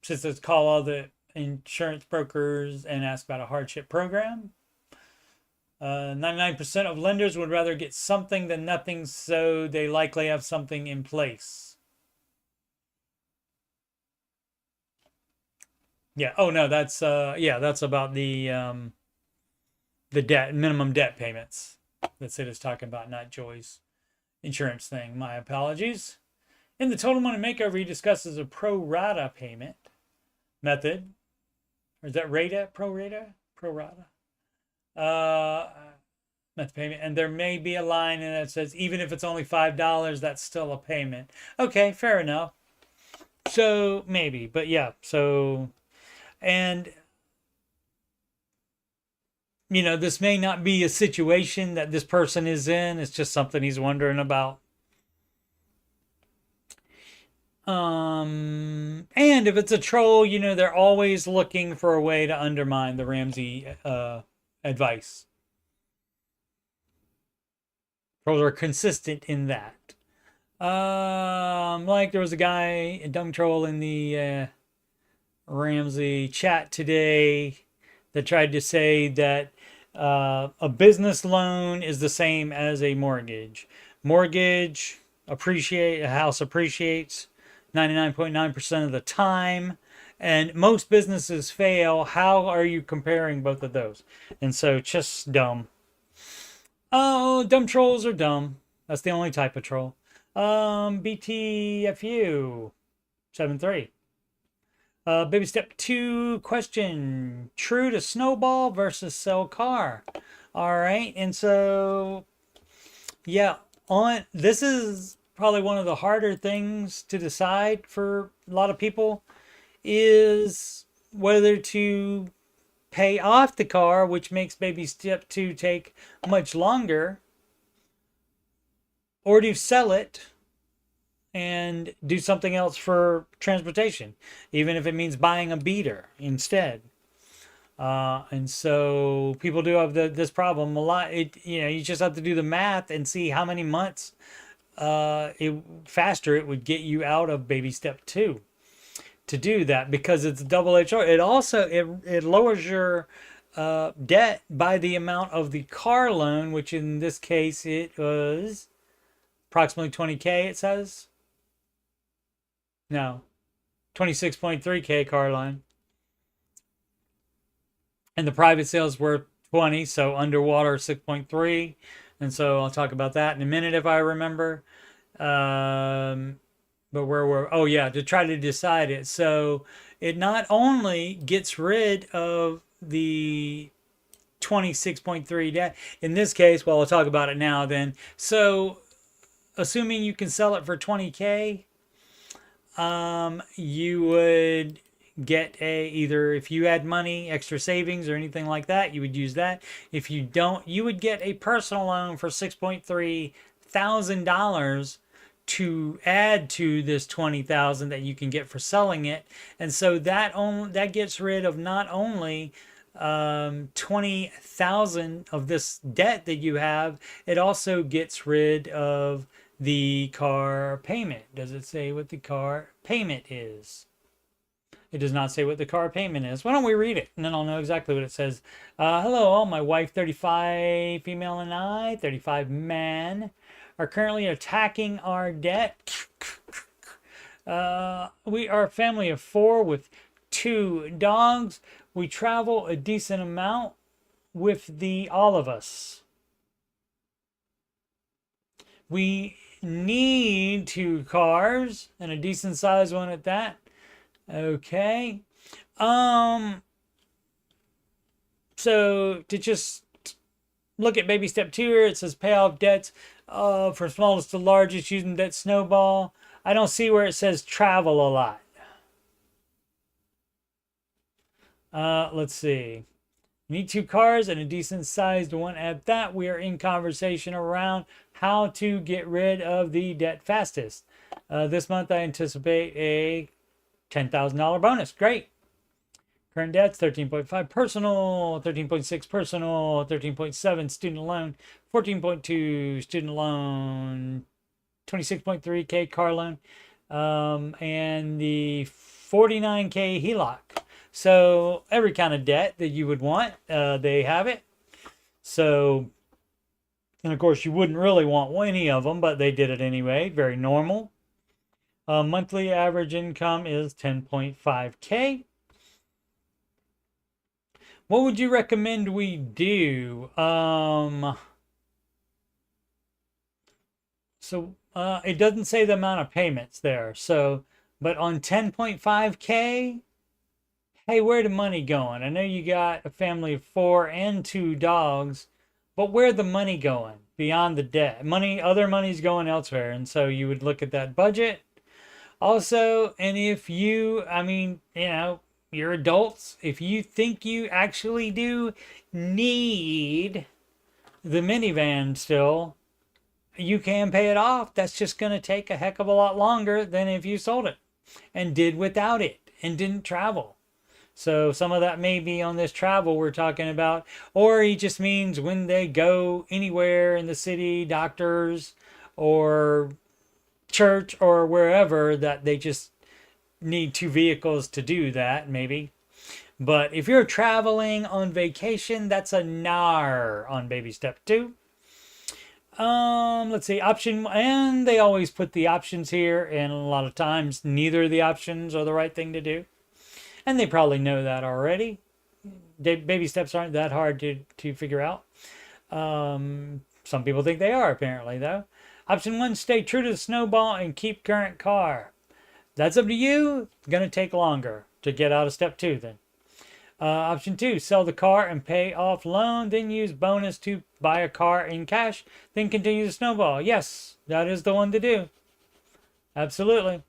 Since let's call all the insurance brokers and ask about a hardship program. 99% of lenders would rather get something than nothing, so they likely have something in place. Yeah. Oh no, that's yeah, that's about the debt minimum debt payments. That's it is talking about, not Joy's insurance thing. My apologies. In the Total Money Makeover, he discusses a pro rata payment method. Or is that rata? Pro rata? Pro rata. Method payment. And there may be a line in that says, even if it's only $5, that's still a payment. Okay, fair enough. So maybe, but yeah, so, and you know, this may not be a situation that this person is in. It's just something he's wondering about. And if it's a troll, you know, they're always looking for a way to undermine the Ramsey advice. Trolls are consistent in that. Like there was a guy, a dumb troll in the Ramsey chat today that tried to say that a business loan is the same as a mortgage. Mortgage a house appreciates 99.9% of the time, and most businesses fail. How are you comparing both of those? And so just dumb. Oh, dumb trolls are dumb. That's the only type of troll. BTFU 73. Baby step 2 question. True to snowball versus sell car. All right. And so, yeah, this is probably one of the harder things to decide for a lot of people, is whether to pay off the car, which makes baby step 2 take much longer, or to sell it and do something else for transportation, even if it means buying a beater instead. And so people do have this problem a lot. You just have to do the math and see how many months faster it would get you out of baby step 2 to do that, because it's double-edged sword. It also it lowers your debt by the amount of the car loan, which in this case it was approximately 20K. It says no, 26.3K car loan, and the private sales were 20, so underwater 6.3. And so I'll talk about that in a minute if I remember. But where we're, oh yeah, to try to decide it. So it not only gets rid of the 26.3 debt, in this case, well, I'll talk about it now then. So assuming you can sell it for 20K, you would get either if you had money, extra savings or anything like that, you would use that. If you don't, you would get a personal loan for $6,300 to add to this 20,000 that you can get for selling it. And so that gets rid of not only 20,000 of this debt that you have, it also gets rid of the car payment. Does it say what the car payment is? It does not say what the car payment is. Why don't we read it, and then I'll know exactly what it says. Hello all, my wife, 35 female, and I, 35 man, are currently attacking our debt. We are a family of 4 with 2 dogs. We travel a decent amount with all of us. We need 2 cars, and a decent sized one at that. Okay. So to just look at baby step 2 here, it says pay off debts from smallest to largest using debt snowball. I don't see where it says travel a lot. Let's see. You need 2 cars and a decent sized one at that. We are in conversation around how to get rid of the debt fastest. This month I anticipate a $10,000 bonus. Great. Current debts 13.5 personal, 13.6 personal, 13.7 student loan, 14.2 student loan, 26.3K car loan, and the 49K HELOC. So every kind of debt that you would want, they have it. So, and of course, you wouldn't really want any of them, but they did it anyway. Very normal. Monthly average income is 10.5K. What would you recommend we do? It doesn't say the amount of payments there. So, but on 10.5K, hey, where the money going? I know you got a family of 4 and 2 dogs, but where the money going beyond the debt? Money, other money's going elsewhere. And so you would look at that budget. Also, and if you, I mean, you know, you're adults, if you think you actually do need the minivan still, you can pay it off. That's just going to take a heck of a lot longer than if you sold it and did without it and didn't travel. So some of that may be on this travel we're talking about, or he just means when they go anywhere in the city, doctors or church or wherever, that they just need 2 vehicles to do that, maybe. But if you're traveling on vacation, that's a NAR on baby step 2. Let's see, option, and they always put the options here, and a lot of times neither of the options are the right thing to do. And they probably know that already. Baby steps aren't that hard to figure out. Some people think they are, apparently, though. Option 1, stay true to the snowball and keep current car. That's up to you. It's going to take longer to get out of step 2 then. Option 2, sell the car and pay off loan, then use bonus to buy a car in cash, then continue the snowball. Yes, that is the one to do. Absolutely.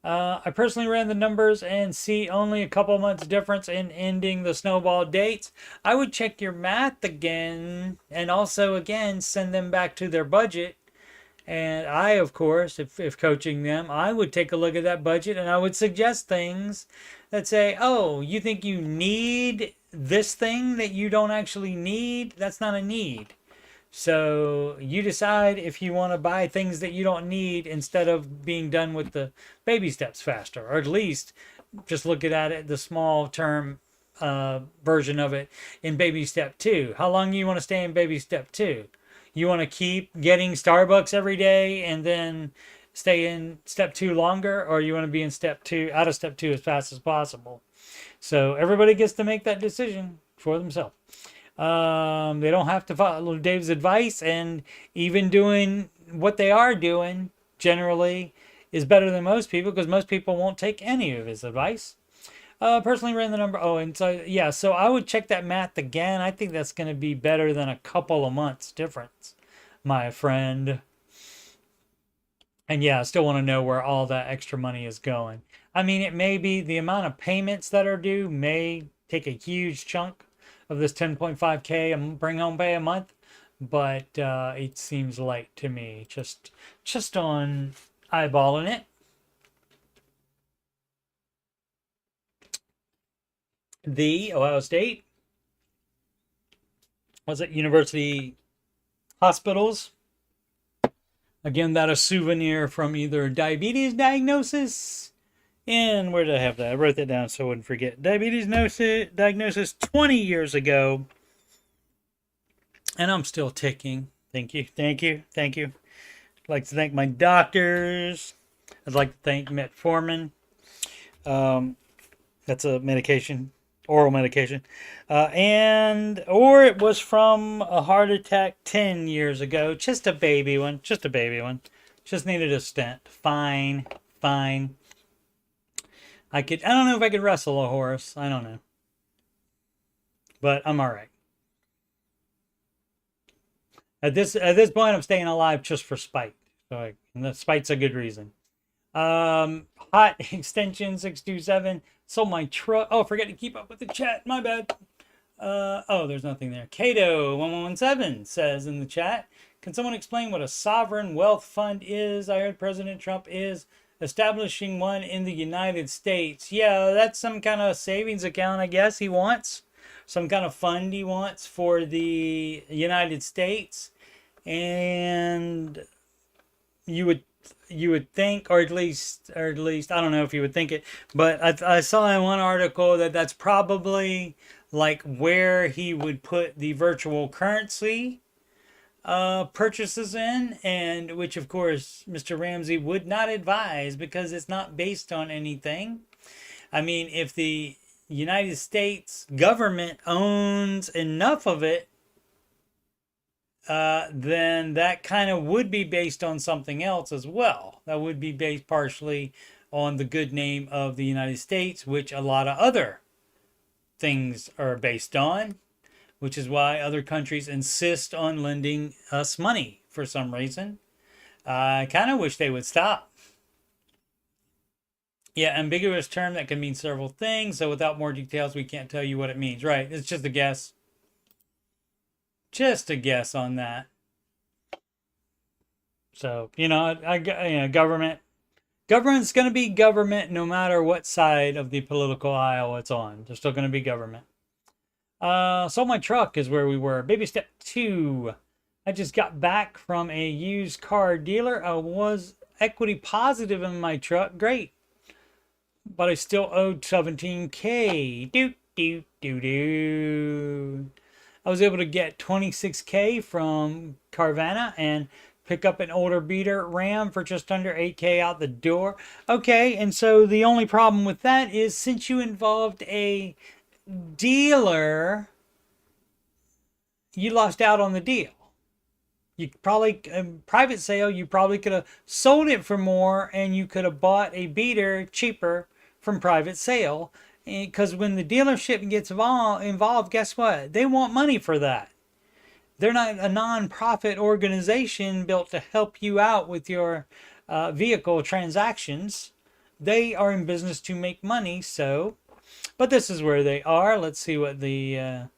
I personally ran the numbers and see only a couple months difference in ending the snowball dates. I would check your math again, and also again send them back to their budget. And I, of course, if coaching them, I would take a look at that budget and I would suggest things that say, oh, you think you need this thing that you don't actually need? That's not a need. So you decide if you want to buy things that you don't need instead of being done with the baby steps faster, or at least just look at it, the small term version of it in baby step 2. How long do you want to stay in baby step 2? You want to keep getting Starbucks every day and then stay in step 2 longer, or you want to be in step 2, out of step 2 as fast as possible? So everybody gets to make that decision for themselves. They don't have to follow Dave's advice, and even doing what they are doing generally is better than most people, because most people won't take any of his advice. Personally ran the number. Oh, and so, yeah, so I would check that math again. I think that's going to be better than a couple of months difference, my friend. And yeah, I still want to know where all that extra money is going. I mean, it may be the amount of payments that are due may take a huge chunk of this 10.5K and bring home pay a month, but it seems light to me, just on eyeballing it. The Ohio State, was it University Hospitals? Again, that a souvenir from either diabetes diagnosis, and where did I have that? I wrote that down so I wouldn't forget. Diabetes diagnosis 20 years ago, and I'm still ticking. Thank you. I'd like to thank my doctors. I'd like to thank metformin. That's a medication, oral medication, or it was from a heart attack 10 years ago. Just a baby one. Just needed a stent. Fine. I don't know if I could wrestle a horse. I don't know. But I'm all right. At this point, I'm staying alive just for spite. So the spite's a good reason. Hot extension 627. Sold my truck. Oh, forget to keep up with the chat. My bad. Oh, there's nothing there. Cato 1117 says in the chat, can someone explain what a sovereign wealth fund is? I heard President Trump is establishing one in the United States. Yeah, that's some kind of savings account, I guess he wants. Some kind of fund he wants for the United States. And you would think, or at least I don't know if you would think it, but I saw in one article that that's probably like where he would put the virtual currency purchases in, and which of course Mr. Ramsey would not advise because it's not based on anything. I mean, if the United States government owns enough of it, then that kind of would be based on something else as well. That would be based partially on the good name of the United States, which a lot of other things are based on, which is why other countries insist on lending us money for some reason. I kind of wish they would stop. Yeah, ambiguous term that can mean several things. So without more details, we can't tell you what it means. Right. It's just a guess. Just a guess on that. So, government's going to be government no matter what side of the political aisle it's on. They're still going to be government. Sold my truck is where we were. Baby step 2. I just got back from a used car dealer. I was equity positive in my truck. Great. But I still owed $17K. I was able to get $26K from Carvana and pick up an older beater RAM for just under $8K out the door. Okay, and so the only problem with that is since you involved a dealer, you lost out on the deal. You probably, private sale, you probably could have sold it for more and you could have bought a beater cheaper from private sale. Because when the dealership gets involved, guess what? They want money for that. They're not a non-profit organization built to help you out with your vehicle transactions. They are in business to make money. So, but this is where they are. Let's see what the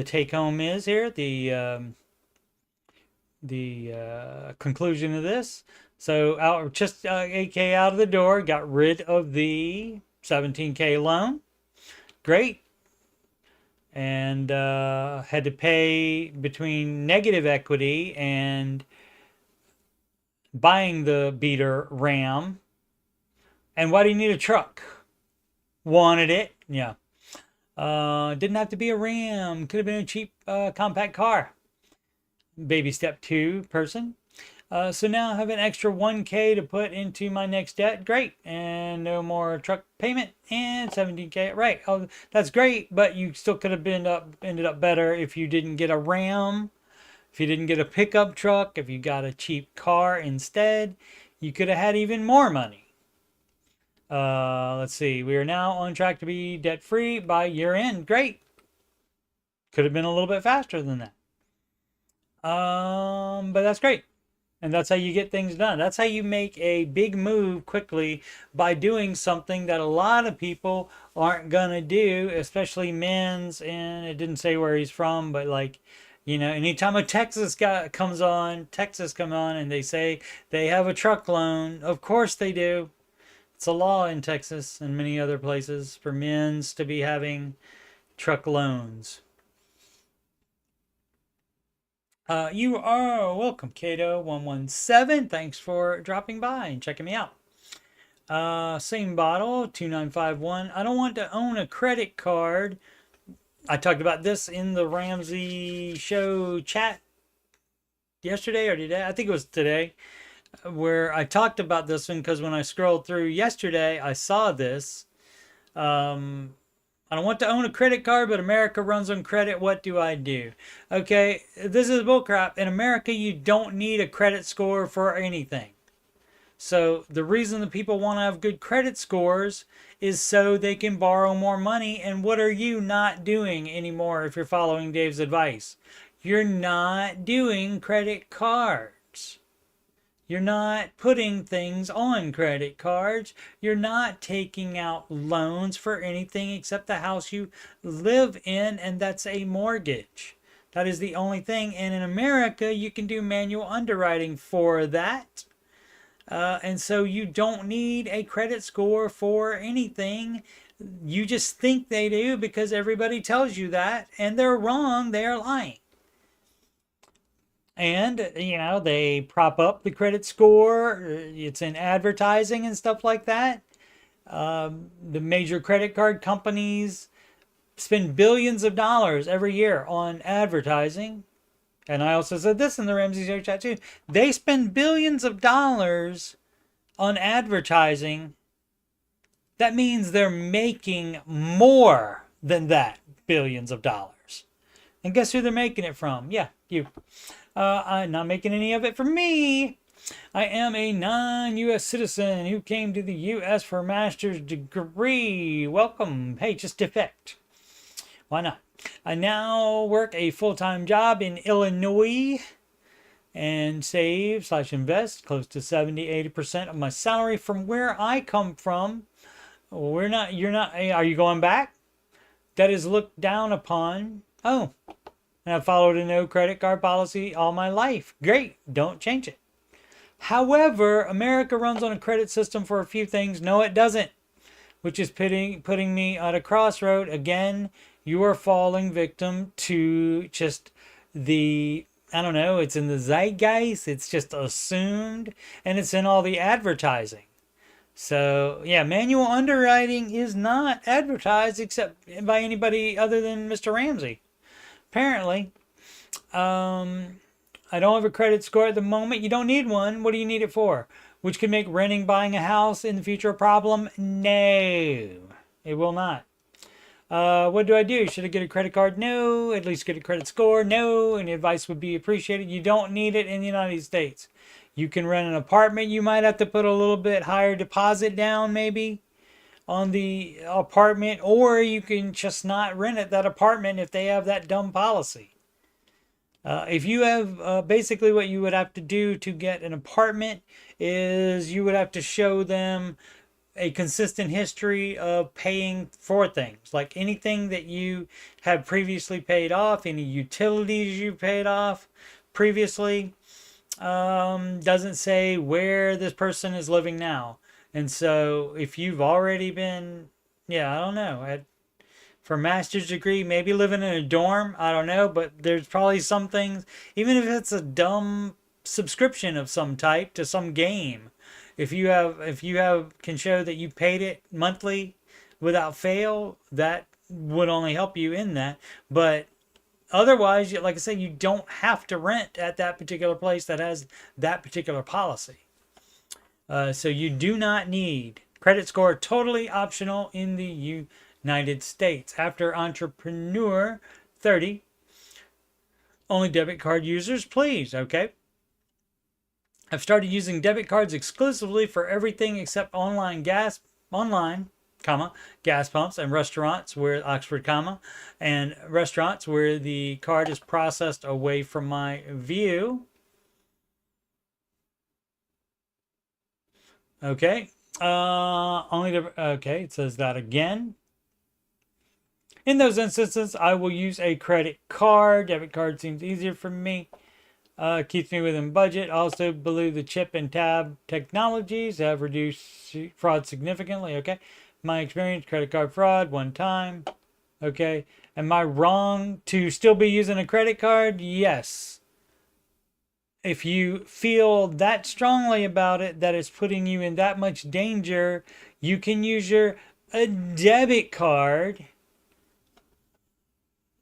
take home is here. The conclusion of this. So out just 8K out of the door. Got rid of the $17K loan. Great. And had to pay between negative equity and buying the beater RAM. And why do you need a truck? Wanted it. Yeah. Didn't have to be a RAM. Could have been a cheap compact car. Baby step 2 person. So now I have an extra 1K to put into my next debt. Great. And no more truck payment and $17K. Right. Oh, that's great. But you still could have ended up better if you didn't get a RAM, if you didn't get a pickup truck, if you got a cheap car instead. You could have had even more money. Let's see. We are now on track to be debt free by year end. Great. Could have been a little bit faster than that. But that's great. And that's how you get things done. That's how you make a big move quickly, by doing something that a lot of people aren't going to do, especially men's. And it didn't say where he's from, but like, anytime a Texas guy comes on and they say they have a truck loan, of course they do. It's a law in Texas and many other places for men's to be having truck loans. You are welcome, Kato117. Thanks for dropping by and checking me out. Same bottle, 2951. I don't want to own a credit card. I talked about this in the Ramsey show chat yesterday or today. I think it was today, where I talked about this one because when I scrolled through yesterday, I saw this. I don't want to own a credit card, but America runs on credit. What do I do? Okay, this is bullcrap. In America, you don't need a credit score for anything. So the reason that people want to have good credit scores is so they can borrow more money. And what are you not doing anymore if you're following Dave's advice? You're not doing credit cards. You're not putting things on credit cards. You're not taking out loans for anything except the house you live in, and that's a mortgage. That is the only thing. And in America, you can do manual underwriting for that. And so you don't need a credit score for anything. You just think they do because everybody tells you that, and they're wrong. They are lying. And, you know, they prop up the credit score. It's in advertising and stuff like that. The major credit card companies spend billions of dollars every year on advertising. And I also said this in the Ramsey Show chat too. They spend billions of dollars on advertising. That means they're making more than that, billions of dollars. And guess who they're making it from? Yeah, you. I'm not making any of it from me. I am a non-U.S. citizen who came to the U.S. for a master's degree. Welcome. Hey, just defect. Why not? I now work a full-time job in Illinois and save/invest close to 70-80% of my salary from where I come from. You're not, are you going back? That is looked down upon. Oh, and I've followed a no credit card policy all my life. Great, don't change it. However, America runs on a credit system for a few things. No, it doesn't, which is putting me at a crossroad. Again, you are falling victim to just the, I don't know, it's in the zeitgeist. It's just assumed, and it's in all the advertising. So, yeah, manual underwriting is not advertised except by anybody other than Mr. Ramsey. Apparently. I don't have a credit score at the moment. You don't need one. What do you need it for? Which could make renting, buying a house in the future a problem? No, it will not. What do I do? Should I get a credit card? No. At least get a credit score? No. Any advice would be appreciated. You don't need it in the United States. You can rent an apartment. You might have to put a little bit higher deposit down maybe on the apartment, or you can just not rent it, that apartment, if they have that dumb policy. If you have, basically what you would have to do to get an apartment is you would have to show them a consistent history of paying for things, like anything that you have previously paid off, any utilities you paid off previously. Doesn't say where this person is living now. And so if you've already been, yeah, I don't know, for a master's degree, maybe living in a dorm, I don't know, but there's probably some things, even if it's a dumb subscription of some type to some game, if you can show that you paid it monthly without fail, that would only help you in that. But otherwise, like I said, you don't have to rent at that particular place that has that particular policy. So you do not need credit score. Totally optional in the United States. After Entrepreneur 30, only debit card users, please. Okay. I've started using debit cards exclusively for everything except gas pumps and restaurants where and restaurants where the card is processed away from my view. Okay. Okay, it says that again. In those instances, I will use a credit card. Debit card seems easier for me. Keeps me within budget. Also, believe the chip and tab technologies have reduced fraud significantly. Okay. My experience, credit card fraud, one time. Okay. Am I wrong to still be using a credit card? Yes. If you feel that strongly about it, that it's putting you in that much danger, you can use a debit card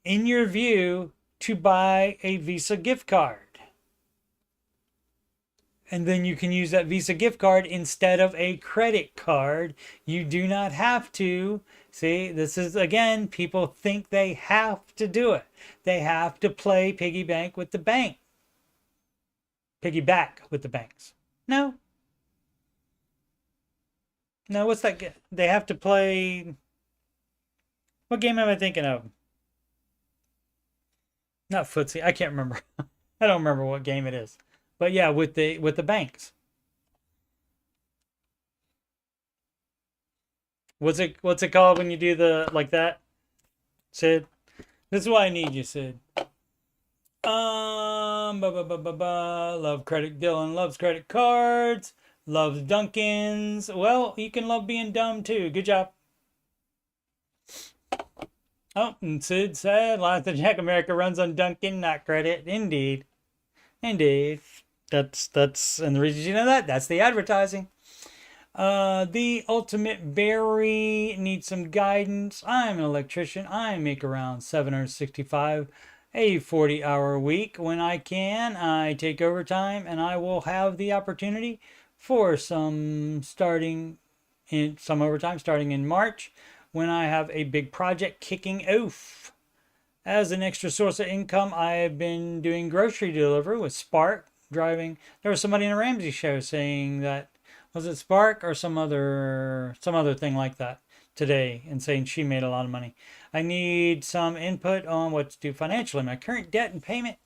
in your view to buy a Visa gift card. And then you can use that Visa gift card instead of a credit card. You do not have to. See, this is, again, people think they have to do it. They have to play piggy bank with the bank. Piggyback with the banks. No. No, what's that? They have to play. What game am I thinking of? Not footsie. I can't remember. I don't remember what game it is. But yeah, with the banks. What's it called when you do the like that? Sid? This is why I need you, Sid. Love credit. Dylan loves credit cards. Loves Dunkins. Well, you can love being dumb too. Good job. Oh, and Sid said, Last of Jack America runs on Dunkin', not credit. Indeed. Indeed. That's and the reason you know that's the advertising. The ultimate berry needs some guidance. I'm an electrician. I make around 765 a 40-hour week. When I can, I take overtime and I will have the opportunity for some overtime starting in March when I have a big project kicking off. As an extra source of income, I have been doing grocery delivery with Spark driving. There was somebody in a Ramsey show saying that, was it Spark or some other thing like that today, and saying she made a lot of money. I need some input on what to do financially. My current debt and payment: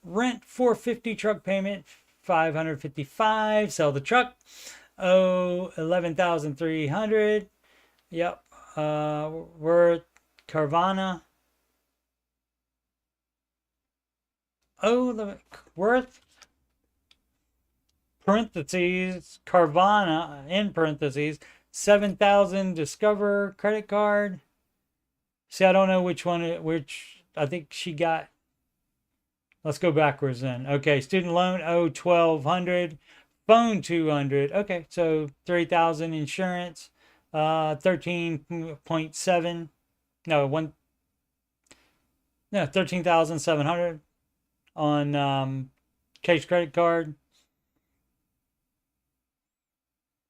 rent 450, truck payment 555, sell the truck, 11,300. Yep. We're Carvana. The worth parentheses Carvana in parentheses 7,000. Discover credit card. See, I don't know which I think she got. Let's go backwards then. Okay, student loan 1,200, phone 200. Okay, so 3,000 insurance, 13.7. No, 13,700 on Case credit card,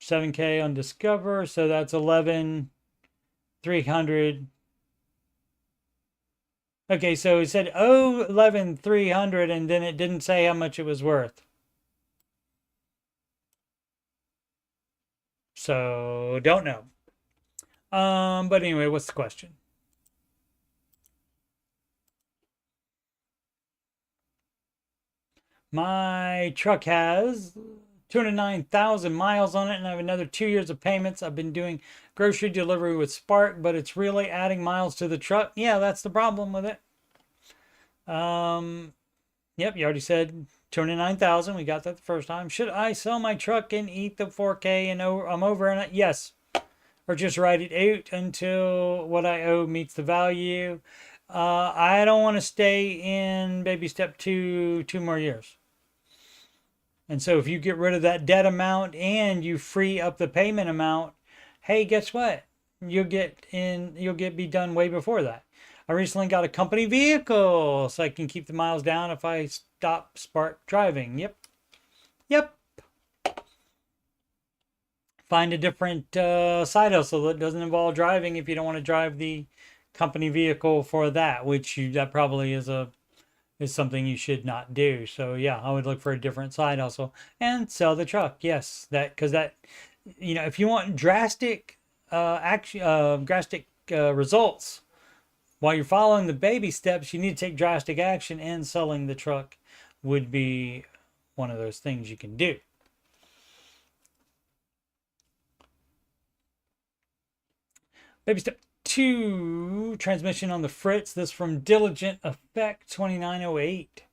7K on Discover, so that's 11,300. Okay, so it said 11,300 and then it didn't say how much it was worth. So don't know. But anyway, what's the question? My truck has 209,000 miles on it, and I have another 2 years of payments. I've been doing grocery delivery with Spark, but it's really adding miles to the truck. Yeah, that's the problem with it. Yep, you already said 209,000. We got that the first time. Should I sell my truck and eat the 4K and I'm over in it? Yes. Or just write it out until what I owe meets the value. I don't want to stay in baby step 2 more years. And so if you get rid of that debt amount and you free up the payment amount, hey, guess what? You'll be done way before that. I recently got a company vehicle so I can keep the miles down if I stop Spark driving. Yep. Find a different side hustle that doesn't involve driving if you don't want to drive the company vehicle for that, that probably is something you should not do. So yeah, I would look for a different side hustle and sell the truck. Yes, because if you want drastic results while you're following the baby steps, you need to take drastic action, and selling the truck would be one of those things you can do. Baby step 2, transmission on the fritz. This from Diligent Effect 2908.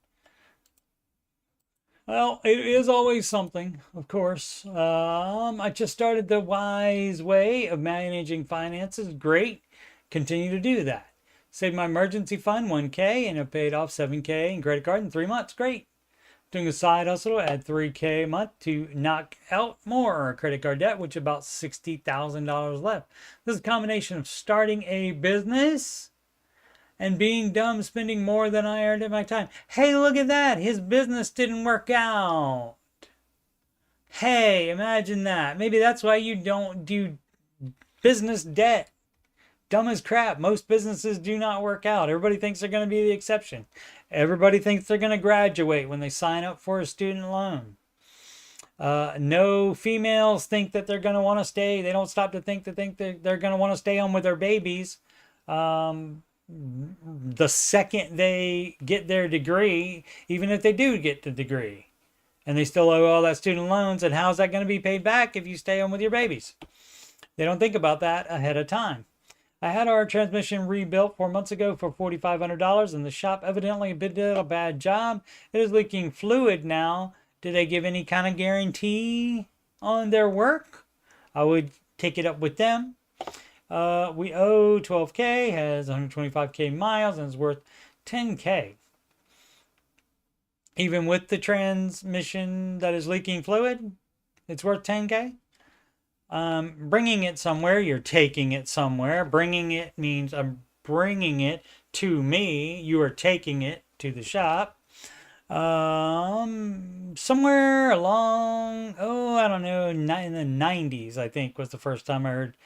Well, it is always something, of course. I just started the wise way of managing finances. Great. Continue to do that. Saved my emergency fund 1K and have paid off 7K in credit card in 3 months. Great. Doing a side hustle at 3K a month to knock out more credit card debt, which is about $60,000 left. This is a combination of starting a business and being dumb, spending more than I earned in my time. Hey, look at that. His business didn't work out. Hey, imagine that. Maybe that's why you don't do business debt. Dumb as crap. Most businesses do not work out. Everybody thinks they're going to be the exception. Everybody thinks they're going to graduate when they sign up for a student loan. No females think that they're going to want to stay. They don't stop to think that they're going to want to stay home with their babies. The second they get their degree, even if they do get the degree, and they still owe all that student loans, and how's that going to be paid back if you stay home with your babies? They don't think about that ahead of time. I had our transmission rebuilt 4 months ago for $4,500, and the shop evidently did a bad job. It is leaking fluid now. Did they give any kind of guarantee on their work? I would take it up with them. We owe 12K, has 125K miles, and is worth 10K. even with the transmission that is leaking fluid, it's worth 10K. Bringing it somewhere, you're taking it somewhere. Bringing it means I'm bringing it to me. You are taking it to the shop. Somewhere along, I don't know, in the 90s, I think was the first time I heard.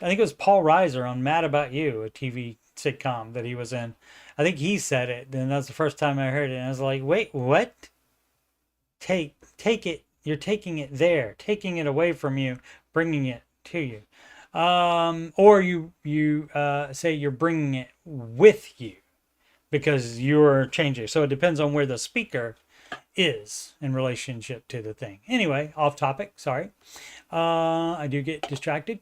I think it was Paul Reiser on Mad About You, a TV sitcom that he was in. I think he said it, and that's the first time I heard it. And I was like, wait, what? Take it. You're taking it there, taking it away from you, bringing it to you. Or you say you're bringing it with you because you're changing. So it depends on where the speaker is in relationship to the thing. Anyway, off topic. Sorry. I do get distracted.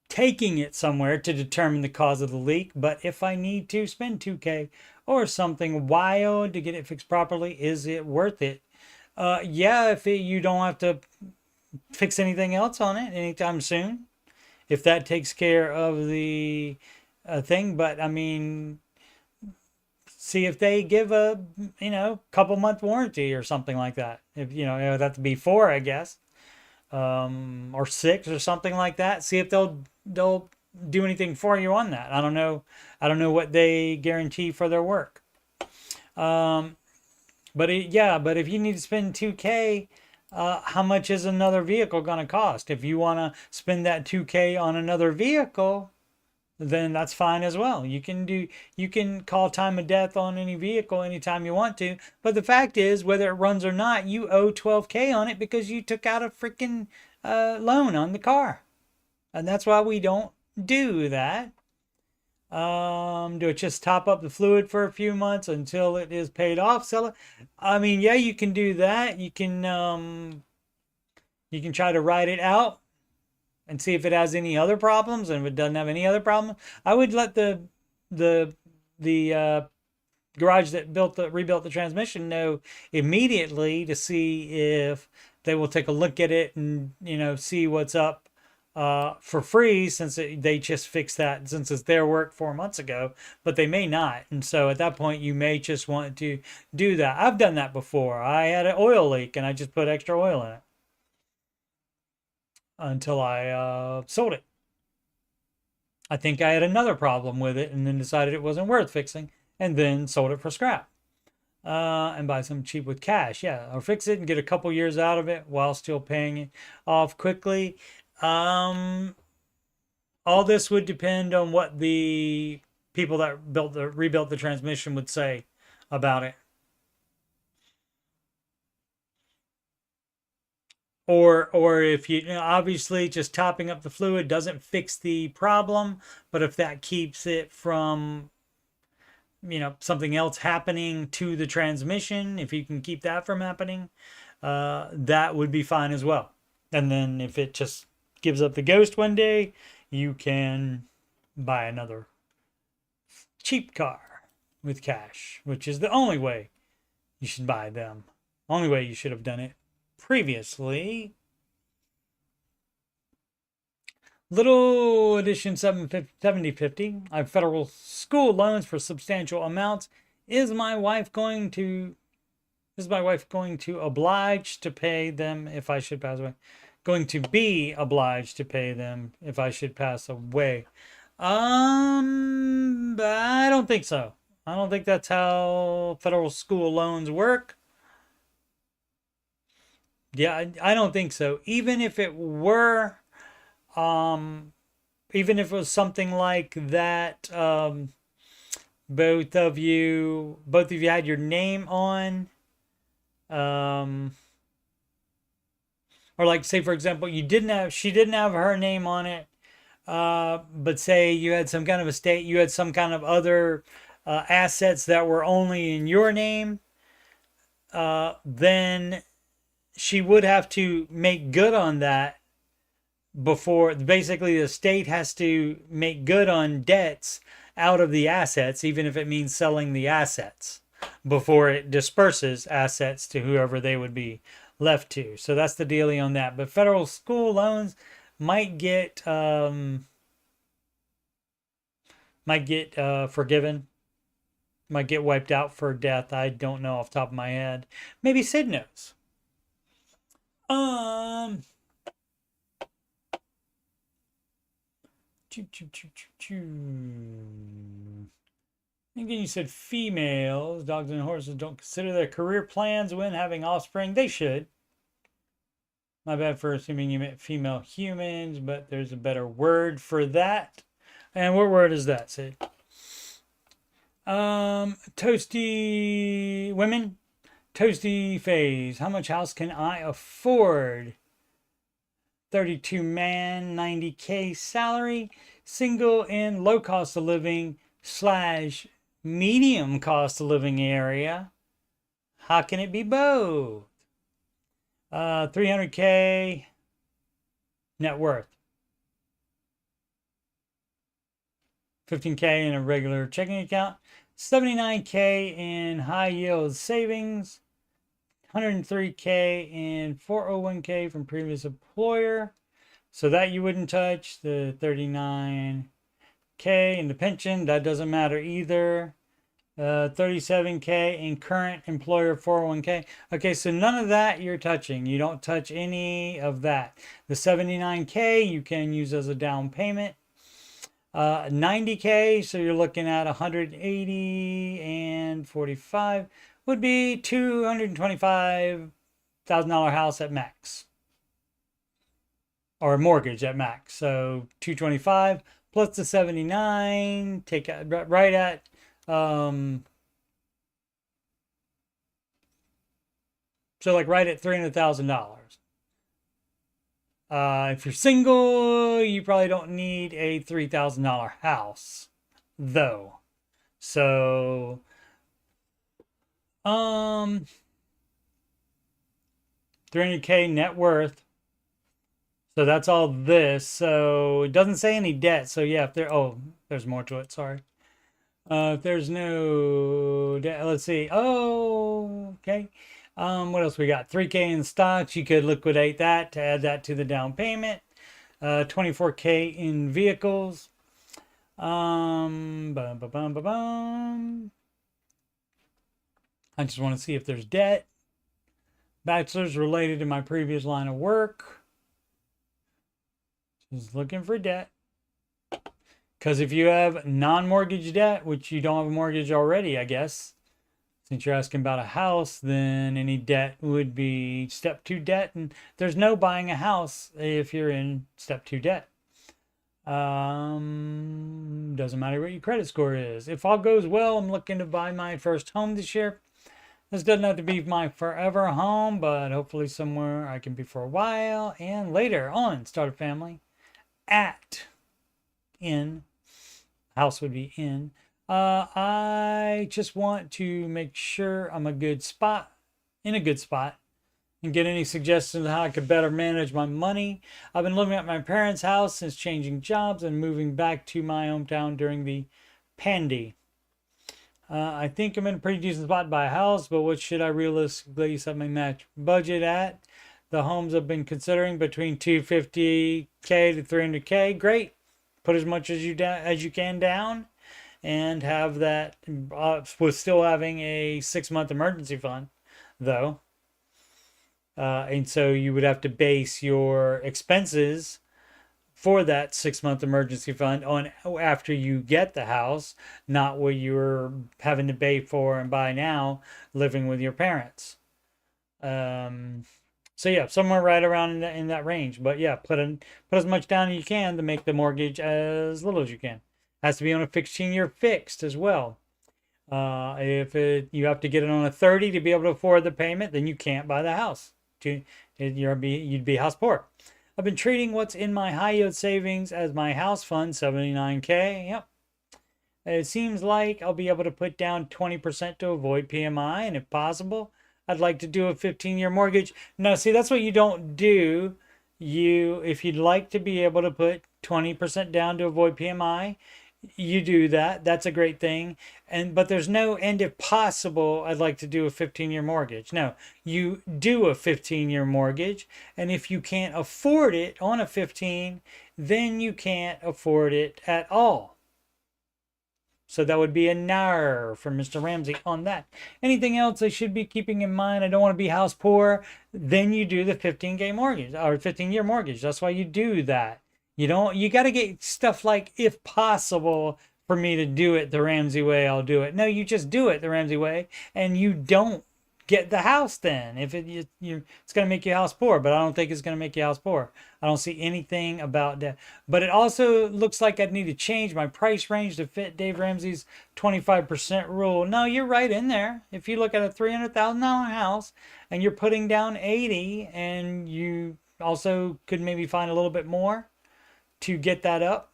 Taking it somewhere to determine the cause of the leak, but if I need to spend 2K or something wild to get it fixed properly, is it worth it? Yeah, if you don't have to fix anything else on it anytime soon, if that takes care of the thing. But I mean, see if they give a couple month warranty or something like that. If it would have to be 4, I guess, or 6 or something like that. See if they'll do anything for you on that. I don't know what they guarantee for their work. But if you need to spend 2K, how much is another vehicle going to cost? If you want to spend that 2K on another vehicle, then that's fine as well. You can call time of death on any vehicle anytime you want to. But the fact is, whether it runs or not, you owe 12K on it because you took out a freaking loan on the car. And that's why we don't do that. Do it, just top up the fluid for a few months until it is paid off, sell it. I mean, yeah, you can do that. You can try to ride it out and see if it has any other problems, and if it doesn't have any other problem, I would let the garage that rebuilt the transmission know immediately to see if they will take a look at it and see what's up for free, since they just fixed that, since it's their work 4 months ago, but they may not. And so at that point, you may just want to do that. I've done that before. I had an oil leak and I just put extra oil in it until I sold it. I think I had another problem with it and then decided it wasn't worth fixing and then sold it for scrap. And buy some cheap with cash. Yeah, or fix it and get a couple years out of it while still paying it off quickly. All this would depend on what the people that rebuilt the transmission would say about it. Or if obviously just topping up the fluid doesn't fix the problem, but if that keeps it from something else happening to the transmission, if you can keep that from happening, that would be fine as well. And then if it just gives up the ghost one day, you can buy another cheap car with cash, which is the only way you should buy them. Only way you should have done it previously. Little edition 7050. I have federal school loans for substantial amounts. Is my wife going to oblige to pay them if I should pass away? Going to be obliged to pay them if I should pass away? I don't think so. I don't think that's how federal school loans work. Yeah, I don't think so. Even if it were, even if it was something like that, both of you had your name on, or like, say for example, she didn't have her name on it, but say you had some kind of estate, you had some kind of other assets that were only in your name, then she would have to make good on that before. Basically, the state has to make good on debts out of the assets, even if it means selling the assets, before it disperses assets to whoever they would be left to. So that's the dealie on that. But federal school loans might get forgiven might get wiped out for death. I don't know off the top of my head. Maybe Sid knows. Again, you said females, dogs and horses don't consider their career plans when having offspring. They should. My bad for assuming you meant female humans, but there's a better word for that. And what word is that, Sid? Toasty women. Toasty phase. How much house can I afford? 32 man, 90K salary, single and low cost of living / medium cost of living area. How can it be both? 300K net worth. 15K in a regular checking account. 79K in high yield savings. 103K in 401K from previous employer. So that you wouldn't touch. The 39K in the pension, that doesn't matter either. 37K in current employer 401K. Okay, so none of that you're touching. You don't touch any of that. The 79K you can use as a down payment. 90K, so you're looking at 180 and 45 would be $225,000 house at max, or mortgage at max. So 225 plus the 79, take right at so like right at $300,000. If you're single, you probably don't need a $3,000 house, though. So, 300K net worth. So that's all this. So it doesn't say any debt. So yeah, if there, oh, there's more to it. Sorry. If there's no debt, let's see. Oh, okay. What else we got? 3K in stocks. You could liquidate that to add that to the down payment. 24K in vehicles. I just want to see if there's debt. Bachelor's related to my previous line of work. Just looking for debt. Because if you have non-mortgage debt, which you don't have a mortgage already, I guess, since you're asking about a house, then any debt would be step 2 debt. And there's no buying a house if you're in step 2 debt. Doesn't matter what your credit score is. If all goes well, I'm looking to buy my first home this year. This doesn't have to be my forever home, but hopefully somewhere I can be for a while and later on start a family in house would be in. I just want to make sure I'm in a good spot, and get any suggestions on how I could better manage my money. I've been living at my parents' house since changing jobs and moving back to my hometown during the pandy. I think I'm in a pretty decent spot to buy a house, but what should I realistically set my match budget at? The homes I've been considering between 250K to 300K. Great. Put as much as you can down, and have that with still having a 6-month emergency fund, though. And so you would have to base your expenses for that 6-month emergency fund on after you get the house, not what you're having to pay for and buy now living with your parents. So yeah, somewhere right around in that range. But yeah, put as much down as you can to make the mortgage as little as you can. Has to be on a 15-year fixed as well. If you have to get it on a 30 to be able to afford the payment, then you can't buy the house. You'd be house poor. I've been treating what's in my high yield savings as my house fund, 79K. Yep. It seems like I'll be able to put down 20% to avoid PMI, and if possible, I'd like to do a 15-year mortgage. No, see, that's what you don't do. If you'd like to be able to put 20% down to avoid PMI, you do that. That's a great thing. But there's no end if possible, I'd like to do a 15-year mortgage. No, you do a 15-year mortgage. And if you can't afford it on a 15, then you can't afford it at all. So that would be a nar from Mr. Ramsey on that. Anything else I should be keeping in mind? I don't want to be house poor. Then you do the 15K mortgage or 15-year mortgage. That's why you do that. You don't, you got to get stuff like, if possible, for me to do it the Ramsey way, I'll do it. No, you just do it the Ramsey way, and you don't get the house then. If it's going to make you house poor, but I don't think it's going to make you house poor. I don't see anything about that. But it also looks like I'd need to change my price range to fit Dave Ramsey's 25% rule. No, you're right in there. If you look at a $300,000 house and you're putting down 80, and you also could maybe find a little bit more to get that up.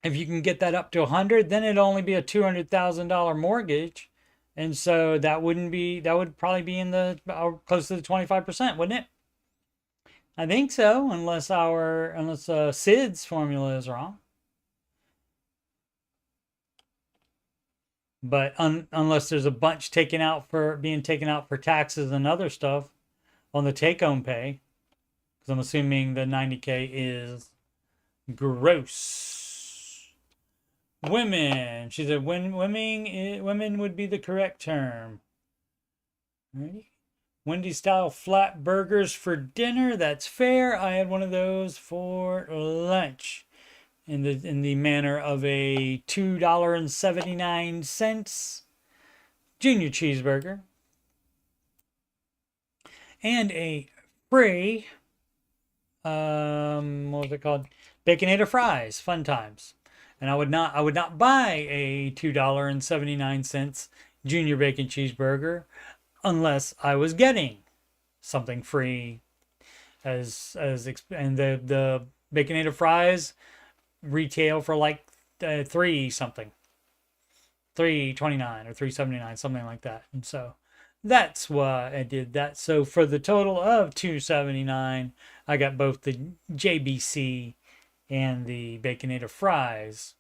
If you can get that up to 100, then it'd only be a $200,000 mortgage. And so that would probably be in the close to the 25%, wouldn't it? I think so, unless Sid's formula is wrong. But unless there's a bunch being taken out for taxes and other stuff on the take-home pay, because I'm assuming the 90K is gross. Women. She said women would be the correct term. Ready? Wendy's style flat burgers for dinner. That's fair. I had one of those for lunch in the manner of a $2.79 junior cheeseburger and a free what was it called? Baconator fries. Fun times. And I would not buy a $2.79 junior bacon cheeseburger unless I was getting something free and the Baconator fries retail for like $3.29 or $3.79, something like that. And so that's why I did that. So for the total of $2.79, I got both the JBC and the Baconator fries.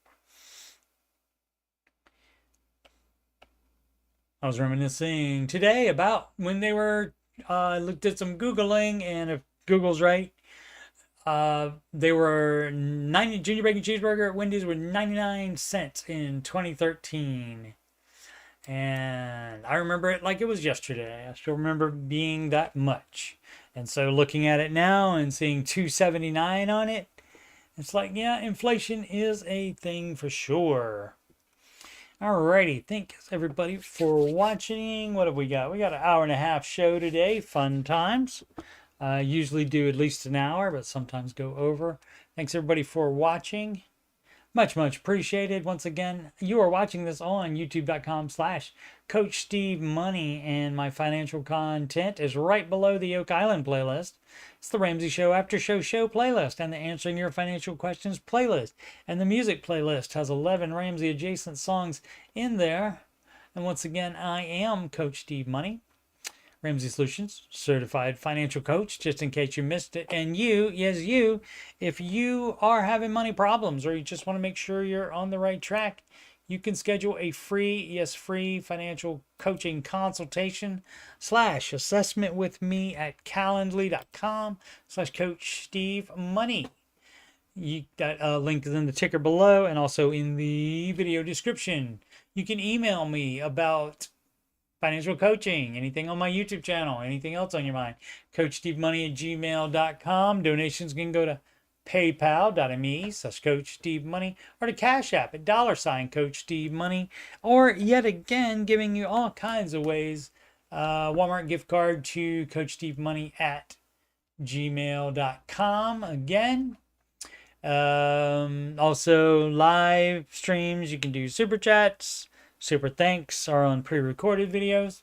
I was reminiscing today about when they were, looked at some Googling, and if Google's right, they were junior bacon cheeseburger at Wendy's were 99 cents in 2013. And I remember it like it was yesterday. I still remember being that much. And so looking at it now and seeing $2.79 on it, it's like, yeah, inflation is a thing for sure. Alrighty, thanks everybody for watching. What have we got? We got an hour-and-a-half show today. Fun times. Usually do at least an hour, but sometimes go over. Thanks everybody for watching. Much, much appreciated. Once again, you are watching this on youtube.com/CoachSteveMoney, and my financial content is right below the Oak Island playlist. It's the Ramsey Show Aftershow show playlist and the Answering Your Financial Questions playlist. And the music playlist has 11 Ramsey adjacent songs in there. And once again, I am Coach Steve Money, Ramsey Solutions certified financial coach, just in case you missed it. And you, yes, you, if you are having money problems or you just want to make sure you're on the right track, you can schedule a free financial coaching consultation / assessment with me at calendly.com/CoachSteveMoney. That link is in the ticker below and also in the video description. You can email me about financial coaching, anything on my YouTube channel, anything else on your mind. CoachSteveMoney@gmail.com. Donations can go to paypal.me/CoachSteveMoney or to Cash App at $CoachSteveMoney, or yet again giving you all kinds of ways. Walmart gift card to CoachSteveMoney@gmail.com again. Also live streams, you can do super chats. Super thanks are on pre-recorded videos.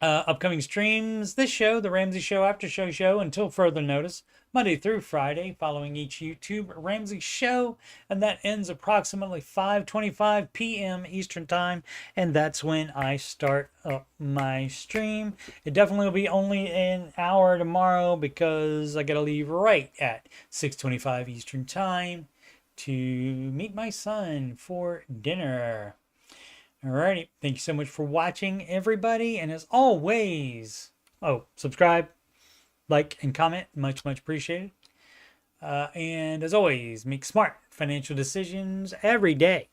Upcoming streams, this show, the Ramsey Show Aftershow show, until further notice, Monday through Friday, following each YouTube Ramsey show, and that ends approximately 5:25 p.m. Eastern Time, and that's when I start up my stream. It definitely will be only an hour tomorrow because I gotta leave right at 6:25 Eastern Time to meet my son for dinner. Alrighty, thank you so much for watching, everybody, and as always, subscribe, like, and comment, much, much appreciated. And as always, make smart financial decisions every day.